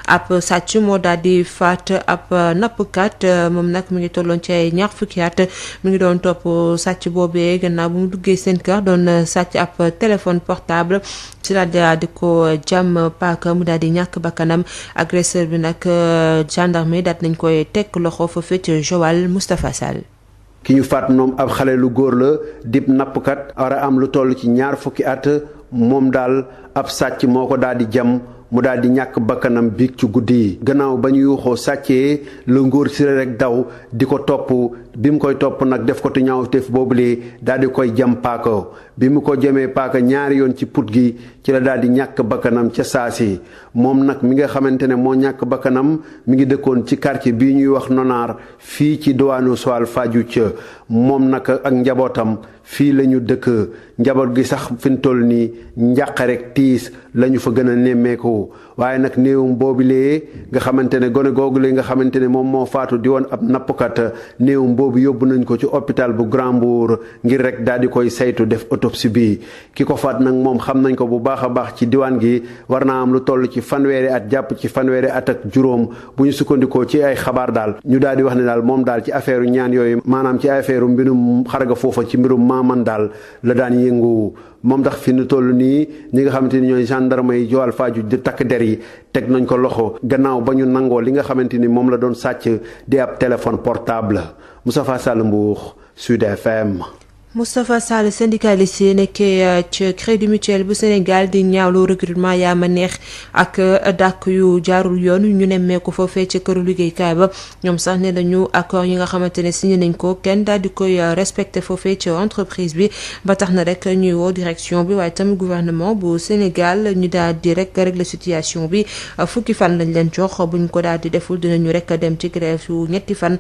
ab sàcc moo daal di faat ab nappkat moom nag mu ngi tolloon ci ay ñaar fukki at mu ngi doon topp sàcc boobee gannaaw bu mu duggee seen kër doon sàcc ab téléphone portable ci la daal di ko jàmm paaka mu daal di ñàkk bakkanam agresseur bi nag gendarmerie daal nañ koy teg loxo foofee ca Joal Moustapha Sall. ki ñu faat moom ab xale lu góor la dib nappkat war a am lu toll ci ñaar fukki at moom daal ab sàcc moo ko daal di jam mu daal di ñàkk bakkanam biig ci guddi yi gannaaw ba ñu yuuxoo sàccee la ngóor si rek daw di ko topp bi mu koy topp nag def ko tu ñaawteef boobule daal di koy jam paaka bi mu ko jamee paaka ñaari yoon ci put gi ci la daal di ñàkk bakkanam ca saasi moom nag mi nga xamante ne moo ñàkk bakkanam mi ngi dëkkoon ci quartier bii ñuy wax Nonard fii ci diwaanu Joal Fadiouth moom nag ak njabootam fii la ñu dëkk njaboot gi sax fi mu toll nii njàq rek tiis la ñu fa gën a nemmeeku waaye nag néewum boobilee nga xamante ne gone googulee nga xamante ne moom moo faatu di woon ab nappkat néewum boobu yóbbu nañ ko ci hôpital bu Grand Mbour ngir rek daal di koy saytu def autopsie bi ki ko faat nag moom xam nañ ko bu baax a baax ci diwaan gi war naa am lu toll ci fanweeri at jàpp ci fanweeri at ak juróom bu ñu sukkandikoo ci ay xabaar daal ñu daal di wax ne daal moom daal ci affaire ñaan yooyu maanaam ci affaire mbirum xarga foofa ci mbirum maaman daal la daan yëngu moom tax fi nu toll nii ñi nga xamante ni ñooy gendarme yi Joal Fadiouth di takk der yi teg nañ ko loxo gannaaw ba ñu nangoo li nga xamante ni moom la doon sàcc di ab téléphone portable Moustapha Sall Mbour Sud FM. Moustapha Sall syndicaliste yi nekkee ci Crédit Mutuel bu Sénégal di ñaawlu recrutement yaa ma neex ak dàkk yu jaarul yoon ñu nemmeeku foofee ci këru liggéeykaay ba ñoom sax ne nañu accord yi nga xamante ne signé nañ ko kenn daal di koy respecté foofee ci entreprise bi ba tax na rek ñuy woo direction bi waaye tamit gouvernement bu Sénégal ñu daal di rek régler situation bi fukki fan lañ leen jox buñ ko daal di deful dinañu rek dem ci grève yu ñetti fan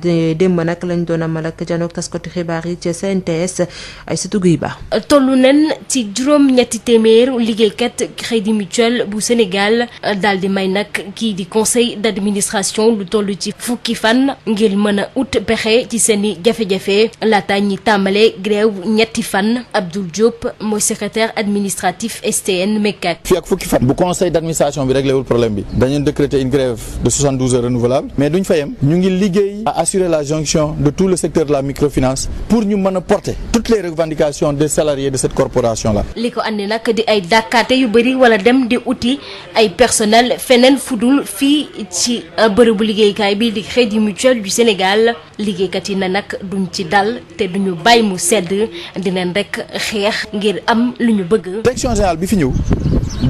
démb nag lañ doon amal ak janook taskatu xibaar yi ci NTS ay satuguy ba tollu nen ci juróom-ñetti téeméer liggéeykat Crédit Mutuel bu Sénégal daal di may nag kii di conseil d'administration lu toll ci fukki fan ngir mën a ut pexe ci seeni jafe-jafe laata ñi tàmbale grève ñetti fan Abdoul Diop mooy secrétaire administratif STN MECAC. fii ak fukki fan bu conseil d'administration bi réglé wul problème bi dañu décréter une grève de 72 heures renouvelable mais duñ fa yem ñu ngi liggéey à assurer la jonction de tout le secteur de la microfinance pour ñu mën a porter toutes les revendications des salariés de cette corporation là. li ko andi nag di ay dàkkaate yu bëri wala dem di uti ay personnel feneen fudul fii ci bërëbu liggéeykaay bi di Crédit Mutuel du Sénégal liggéeykat yi na nag duñ ci dal te duñu bàyyi mu sedd dinañ rek xeex ngir am lu ñu bëgg. direction générale bi fi ñëw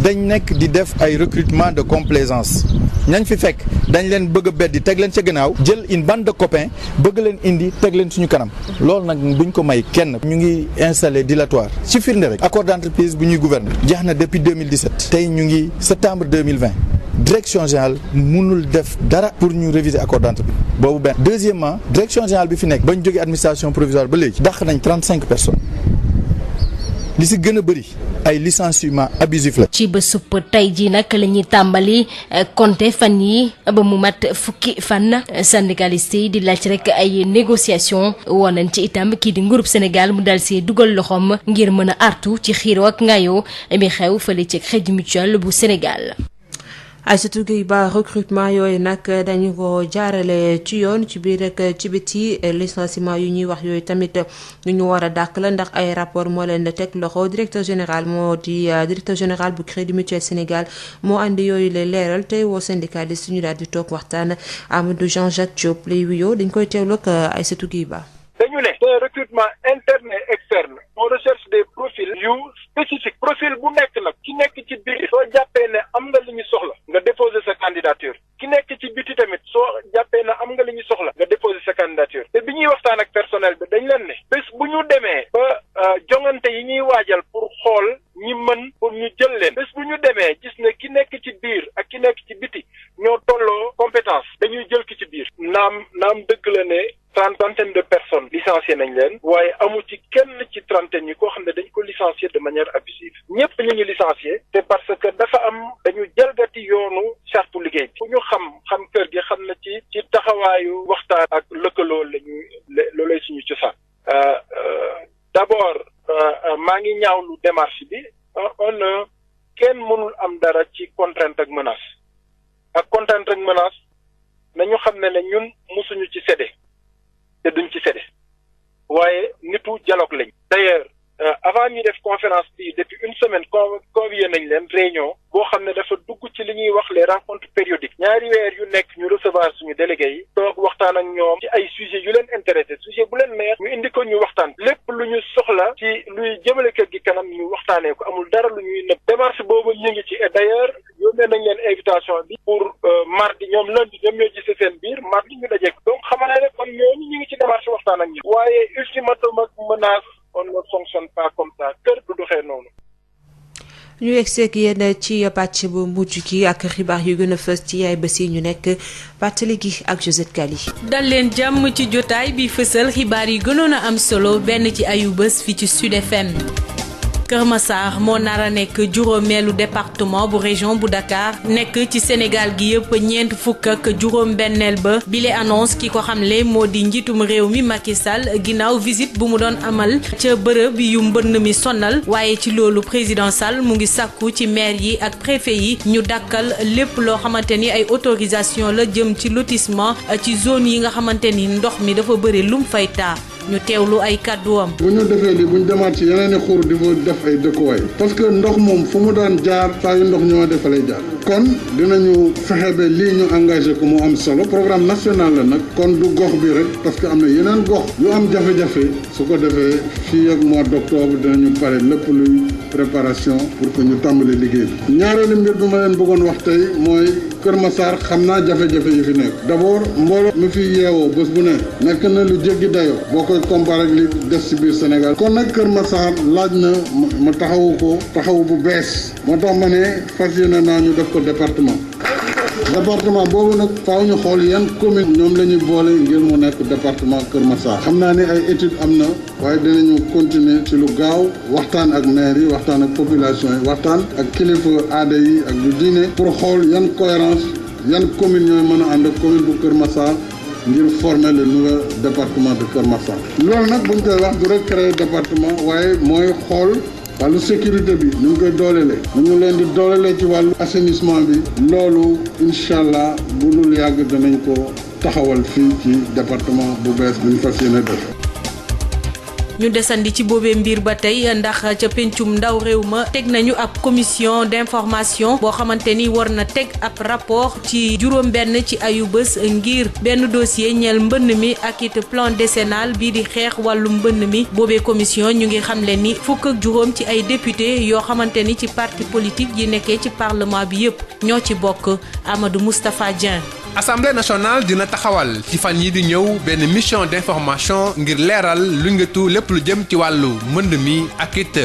dañ nekk di def ay recrutement de complaisance ñañ fi fekk dañ leen bëgg a beddi teg leen ca gannaaw jël une bande de copains bëgg leen indi teg leen suñu kanam loolu nag duñ ko may kenn. ñu ngi installé dilatoire ci firnde rek accord d'entreprise bu ñuy gouverner jeex na depuis 2017 tey ñu ngi septembre 2020 direction générale mënul def dara pour ñu réviser accord d'entreprise boobu benn. deuxièmement direction générale bi fi nekk bañ jógee administration provisoire ba léegi dàq nañ 35 personnes. li si gën a bëri ay licenciement abusif la. ci bésub tey jii nag la ñuy tàmbali compter fan yi ba mu mat fukki fan syndicaliste yi di laaj rek ay négociation woon nañ ci itam kii di nguurub Sénégal mu dal si dugal loxoom ngir mën a artu ci xiiroo ak ngaayoo mi xew fële ci Crédit Mutuel bu Sénégal. Aïssatou Gueye Ba recrutement yooyu nag dañu ko jaarale ci yoon ci biir rek ci biti licenciement yu ñuy wax yooyu tamit lu ñu war a dàkk la ndax ay rapport moo leen teg loxo directeur général moo di directeur général bu Crédit Mutuel Sénégal moo andi yooyu lay leeral tey woo syndicaliste ñu daal di toog waxtaan Amadou Jean-Jacques Diop lay wuyoo dañ koy teewlu ak Aïssatou Gueye Ba. dañu ne c'est recrutement interne et externe on recherche des profils yu spécifiques profil bu nekk nag ki nekk ci biir soo jàppee ne am nga li ñu soxla nga déposer sa candidature ki nekk ci biti tamit soo jàppee ne am nga li ñu soxla nga déposer sa candidature te bi ñuy waxtaan ak personnel bi dañ leen ne bés bu ñu demee ba jongante yi ñuy waajal pour xool ñi mën pour ñu jël leen waaye amu ci kenn ci trentaine yi koo xam ne dañ ko licencier de manière abusive ñëpp ñu ngi licencier te parce que dafa am dañu jalgati yoonu charte liggéey bi ku ñu xam kër gi xam na ci taxawaayu waxtaan ak lëkkaloo loolay suñu cosaan d'abord maa ngi ñaawlu démarche bi kenn mënul am dara ci contrainte ak menace nañu xam ne ñun musuñu ci cédé te duñ ci cédé waaye nitu dialogue lañ. d'ailleurs avant ñu def conférence bi depuis une semaine convié nañ leen réunion boo xam ne dafa dugg ci li ñuy wax les rencontres périodiques ñaari weer yu nekk ñu recevoir suñu délégué yi toog waxtaan ak ñoom ci ay sujets yu leen intéressé sujet bu leen neex ñu indi ko ñu waxtaan lépp lu ñu soxla ci luy jëmale kër gi kanam ñu waxtaanee ko amul dara lu ñuy nëb démarche boobu ñu ngi ci et d'ailleurs yónnee nañ leen invitation bi pour mardi ñoom lundi ñoom ñoo gisee seen biir mardi ñu dajeek donc xamal ne kon ñooñu ñu ngi ci démarche waxtaan ak ñoom waaye ultimatum ak menace on ne fonctionne pas comme ça kër du doxee noonu. ñu egseeg yéen ci pàcc bu mujj gi ak xibaar yu gën a fës ci yaay bés yi ñu nekk pàttali gi ak Josette Kali. dal leen jàmm ci jotaay bi fësal xibaar yi gënoon a am solo benn ci ayu bés fi ci Sud FM. Kër Massar moo nar a nekk juróomeelu département bu région bu Dakar nekk ci Sénégal gi yëpp ñeent fukk ak juróom-benneel ba bile annonce ki ko xamle moo di njiitum réew mi Macky Sall ginnaaw visite bu mu doon amal ca bërëb yu mbënn mi sonal waaye ci loolu président Sall mu ngi sàkku ci maire yi ak préfet yi ñu dakkal lépp loo xamante ni ay autorisation la jëm ci lotissement ci zone yi nga xamante ni ndox mi dafa bëri lum fay taa. ñu teewlu ay kàdduwam. bu ñu defee lii bu ñu demaat ci yeneen i xur di fa def ay dëkkuwaay parce que ndox moom fu mu daan jaar saa yu ndox ñoo defa lay jaar kon dinañu fexe ba lii ñu engagé ko mu am solo programme national la nag kon du gox bi rek parce que am na yeneen gox yu am jafe-jafe su ko defee fii ak mois d'octobre dinañu pare lépp luy préparation pour que ñu tàmbali liggéey bi ñaareelu mbir bi ma leen bëggoon wax tey mooy Kër Massar xam naa jafe-jafe yi fi nekk d'abord mbooloo mi fi yeewoo bés bu ne nekk na lu jéggi dayoo boo koy comparé ak li des ci biir Sénégal kon nag Kër Massar laaj na ma taxawu bu bees moo tax ma ne fas yéene naa ñu def ko département boobu nag faaw ñu xool yan commune ñoom la ñuy boole ngir mu nekk département Kër Massar xam naa ne ay études am na waaye dinañu continuer ci lu gaaw waxtaan ak maire yi waxtaan ak population yi waxtaan ak kilifa aada yi ak du diine pour xool yan cohérence yan commune ñooy mën a ànd ak commune bu Kër Massar ngir former le nouveau département de Kër Massar loolu nag buñ koy wax du rek créer département waaye mooy xool wàllu sécurité bi ñu ngi koy doolelee ñu ngi leen di doolelee ci wàllu assainissement bi loolu incha allah bu dul yàgg danañ ko taxawal fii ci département bu bees bi ñu fas yéene def. ñu desandi ci boobee mbir ba tey ndax ca pencum ndaw réew ma teg nañu ab commission d'information boo xamante ni war na teg ab rapport ci juróom-benn ci ayu bés ngir benn dossier ñeel mbënn mi ak it plan décennal bii di xeex wàllu mbënn mi boobee commission ñu ngi xamle ni fukk ak juróom ci ay député yoo xamante ni ci parti politique yi nekkee ci parlement bi yépp ñoo ci bokk Amadou Moustapha Dieng. Assemblée nationale dina taxawal ci fan yi di ñëw benn mission d'information ngir leeral lu ngatu lépp lu jëm ci wàllu mbënd mi ak it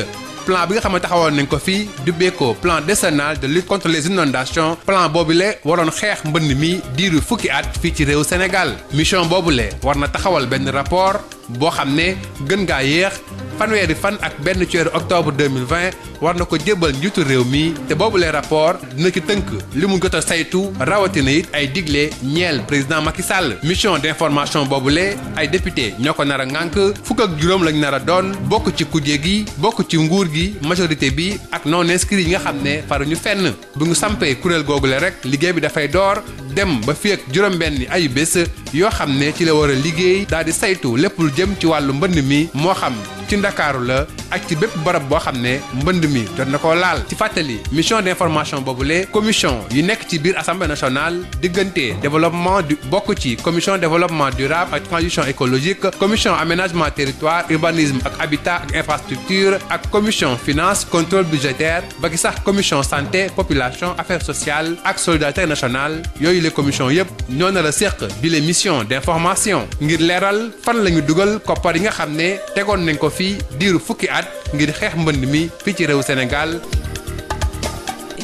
plan bi nga xam ne taxawoon nañ ko fii dubbee ko plan décennal de lutte contre les inondations plan boobule waroon xeex mbënd mi diiru fukki at fii ci réew Sénégal mission boobule war na taxawal benn rapport boo xam ne gën ngaa yéex fanweeri fan ak benn ci weeru octobre 2020 war na ko jébbal njiitu réew mi te boobulee rapport dina ci tënk li mu jot a saytu rawatina it ay digle ñeel président Macky Sall mission d'information boobule ay député ñoo ko nar a ŋànk fukk ak juróom lañ nar a doon bokk ci kujje gi bokk ci nguur gi majorité bi ak non inscrits yi nga xam ne faruñu fenn bu ñu sampee kuréel googule rek liggéey bi dafay door dem ba fi ak juróom-benn ayu bés yoo xam ne ci la war a liggéey daal di saytu lépp lu jëm ci wàllu mbënd mi moo xam ci Ndakaaru la ak ci bépp barab boo xam ne mbënd mi jot na koo laal ci fàttali mission d'information boobule commission yi nekk ci biir assemblée nationale diggante développement du bokk ci commission développement durable ak transition écologique commission aménagement territoire urbanisme ak habitat ak infrastructure ak commission finance contrôle budgétaire ba ki sax commission santé population affaires sociales ak solidarité nationale yooyu les commissions yépp ñoo nar a séq bi les missions d'information ngir leeral fan la ñu dugal koppar yi nga xam ne tegoon nañ ko fii diiru fukki at ngir xeex mbënd mi fii ci réew Sénégal.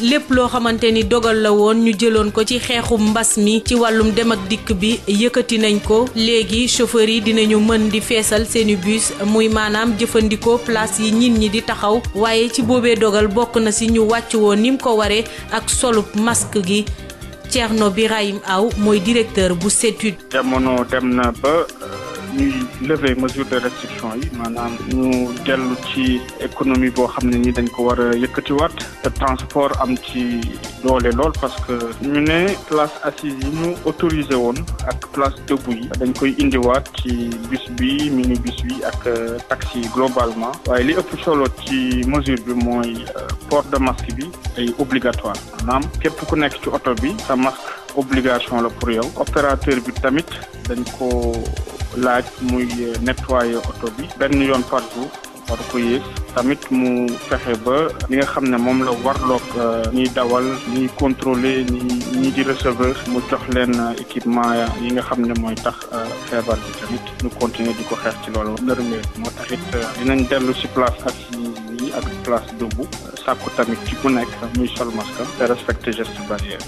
lépp loo xamante ni dogal la woon ñu jëloon ko ci xeexu mbas mi ci wàllum dem ak dikk bi yëkkati nañ ko léegi chauffeur yi dinañu mën di feesal seeni bus muy maanaam jëfandikoo place yi nit ñi di taxaw waaye ci boobee dogal bokk na ci ñu wàcc woon ni mu ko waree ak solub masque gi Thierno Birahim Aw mooy directeur bu CETUD. jamono dem na ba ñuy lever mesure de restriction yi maanaam ñu dellu ci économie boo xam ne ni dañ ko war a yëkkatiwaat te transport am ci doole lool parce que ñu ne place assise yi ñu autorisé woon ak place debout yi dañ koy indiwaat ci bus bi minibus bi ak taxi globalement waaye li ëpp solo ci mesure bi mooy port de masque bi ay obligatoire maanaam képp ku nekk ci oto bi sa masque obligation la pour yow opérateur bi tamit dañ ko laaj muy nettoyer oto bi benn yoon par jour war ko yées tamit mu fexe ba li nga xam ne moom la warloog ñiy dawal ñiy contrôler ñi di receveur mu jox leen équipement yi nga xam ne mooy tax feebar bi tamit ñu continuer di ko xeex ci loolu nërmee moo taxit dinañ dellu ci place assise yi ak place debout sàkku tamit ci ku nekk muy sol masque te respecter geste barrière.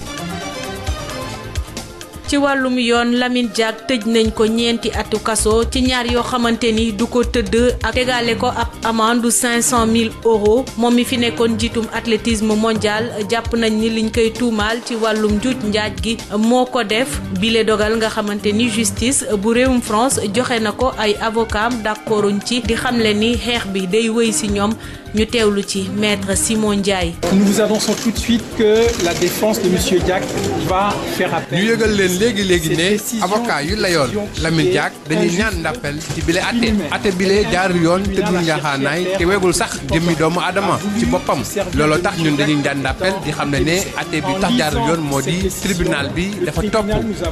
ci wàllum yoon Lamine Diack tëj nañ ko ñeenti atu kaso ci ñaar yoo xamante ni du ko tëdd ak tegaale ko ab amende 500 000 euros moom mi fi nekkoon njiitum athlétisme mondial jàpp nañ ni liñ koy tuumaal ci wàllum njuuj njaaj gi moo ko def bile dogal nga xamante ni justice bu réewum France joxe na ko ay avocat d'accorduñ ci di xamle ni xeex bi day wéy ci ñoom ñu teewlu ci maître Simon Ndiaye. Nous vous annonçons tout de suite que la défense de monsieur Diack va faire appel. ñu yëgal leen léegi ne avocat yu layoon Lamine Diack dañuy ñaan ndappel ci bile atte bile jaarul yoon te du njaaxaanaay te wegul sax jëmmi doomu adama ci boppam looloo tax ñun dañuy ñaan ndappel di xam ne atte bi tax jaarul yoon moo di tribunal bi dafa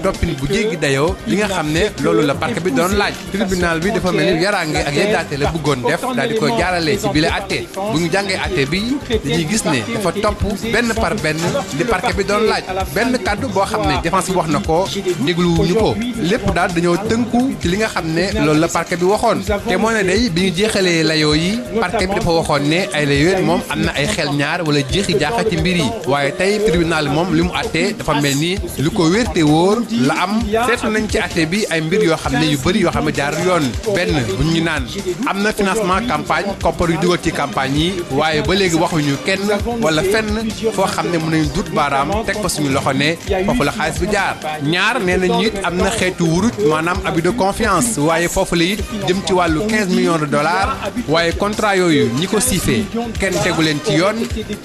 toppin bu jéggi dayoo li nga xam ne loolu la parquet bi doon laaj tribunal bi dafa mel ni yaraange ak yeddaate la bëggoon def daal di koy jaarale ci bile atte bu ñu jàngee atte bi dañuy gis ne dafa topp benn par benn li parquet bi doon laaj benn kàddu boo xam ne défense bi wax na ko dégluwuñu ko lépp daal dañoo tënku ci li nga xam ne loolu la parquet bi waxoon te moo ne day bi ñu jeexalee layoo yi parquet bi dafa waxoon ne ay layoo moom am na ay xel ñaar wala jeexi jaaxa ci mbir yi waaye tey tribunal moom li mu attee dafa mel ni lu ko wér te wóor la am seetlu nañ ci atte bi ay mbir yoo xam ne yu bëri yoo xam ne jaarul yoon benn bu ñu naan am na financement campagne koppar yu dugal ci campagne yi waaye ba léegi waxuñu kenn wala fenn foo xam ne mën nañu dut baaraam teg fa suñu loxo ne foofu la xaalis bi jaar ñaar nee nañu it am na xeetu wuruj maanaam abus de confiance waaye foofu la it jëm ci wàllu 15 millions de dollars waaye contrat yooyu ñi ko siifee kenn tegu leen ci yoon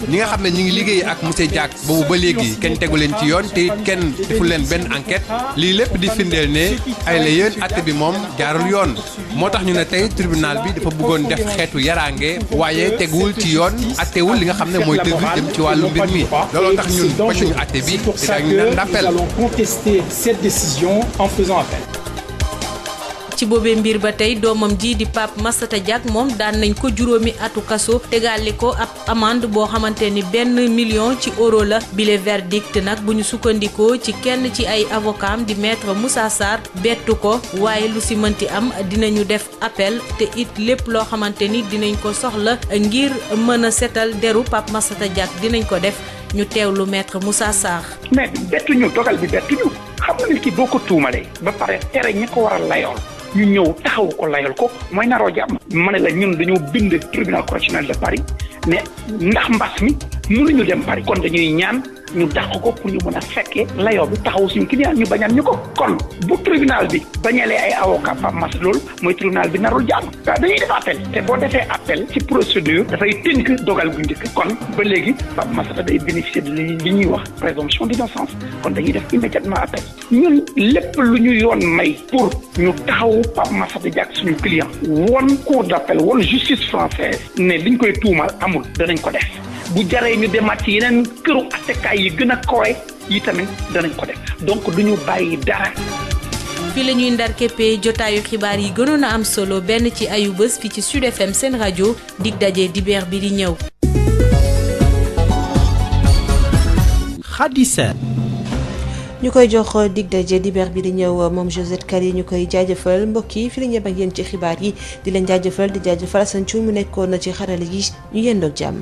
ñi nga xam ne ñi ngi liggéey ak monsieur Diack boobu ba léegi kenn tegu leen ci yoon te it kenn deful leen benn enquête lii lépp di firndeel ne ay la yéen atte bi moom jaarul yoon moo tax ñu ne tey tribunal bi dafa bëggoon def xeetu yaraange waaye teguwul ci yoon attewul li nga xam ne mooy dëgg jëm ci wàllu mbir mi looloo tax ñun bañuñu atte bi te dañu leen d'appel. Nous allons contester cette décision en faisant appel. ci boobee mbir ba tey doomam ji di Pape Massata Diack moom daan nañ ko juróomi atu kaso tegaale ko ab amende boo xamante ni 1 million ci euro la bile verdict nag bu ñu sukkandikoo ci kenn ci ay avocat di maître Moussa Sarr bettu ko waaye lu si mënti am dinañu def appel te it lépp loo xamante ni dinañ ko soxla ngir mën a setal deru Pape Massata Diack dinañ ko def ñu teewlu maître Moussa Sarr. mais bettuñu dogal bi bettuñu xam nga nit ki boo ko tuumalee ba pare tere ñi ko war a layool ñu ñëw taxaw ko layal ko mooy naroo jàmm ma ne la ñun dañoo bind tribunal correctionnel de Paris ne ndax mbas mi mënuñu dem Paris kon dañuy ñaan ñu dàq ko pour ñu mën a fekkee layoo bi taxaw suñu client ñu bañal ñu ko kon bu tribunal bi bañalee ay avocat Pape Massata loolu mooy tribunal bi narul jàmm waaw dañuy def appel te boo defee appel ci procédure dafay tënk dogal bu njëkk kon ba léegi Pape Massata day bénéficier de li ñuy wax présomption d'innocence kon dañuy def immédiatement appel ñun lépp lu ñu yoon may pour ñu taxawu Pape Massata Diack suñu client won cour d'appel won justice française ne liñ koy tuumal amul danañ ko def bu jaree ñu demaat ci yeneen këru attekaay yi gën a kowe yi tamit danañ ko def donc duñu bàyyi dara. fii la ñuy ndar képpee jotaayu xibaar yi gënoon a am solo benn ci ayu bés fii ci Sud FM seen rajo dig daje dibeer bi di ñëw. Khady Sène. ñu koy jox dig daje dibeer bi di ñëw moom Josette Kali ñu koy jaajëfal mbokk yi fi la ñëpp ak yéen ci xibaar yi di leen jaajëfal di jaajëfal Assane Thioune mu nekkoon na ci xarala yi ñu yendoog jàmm.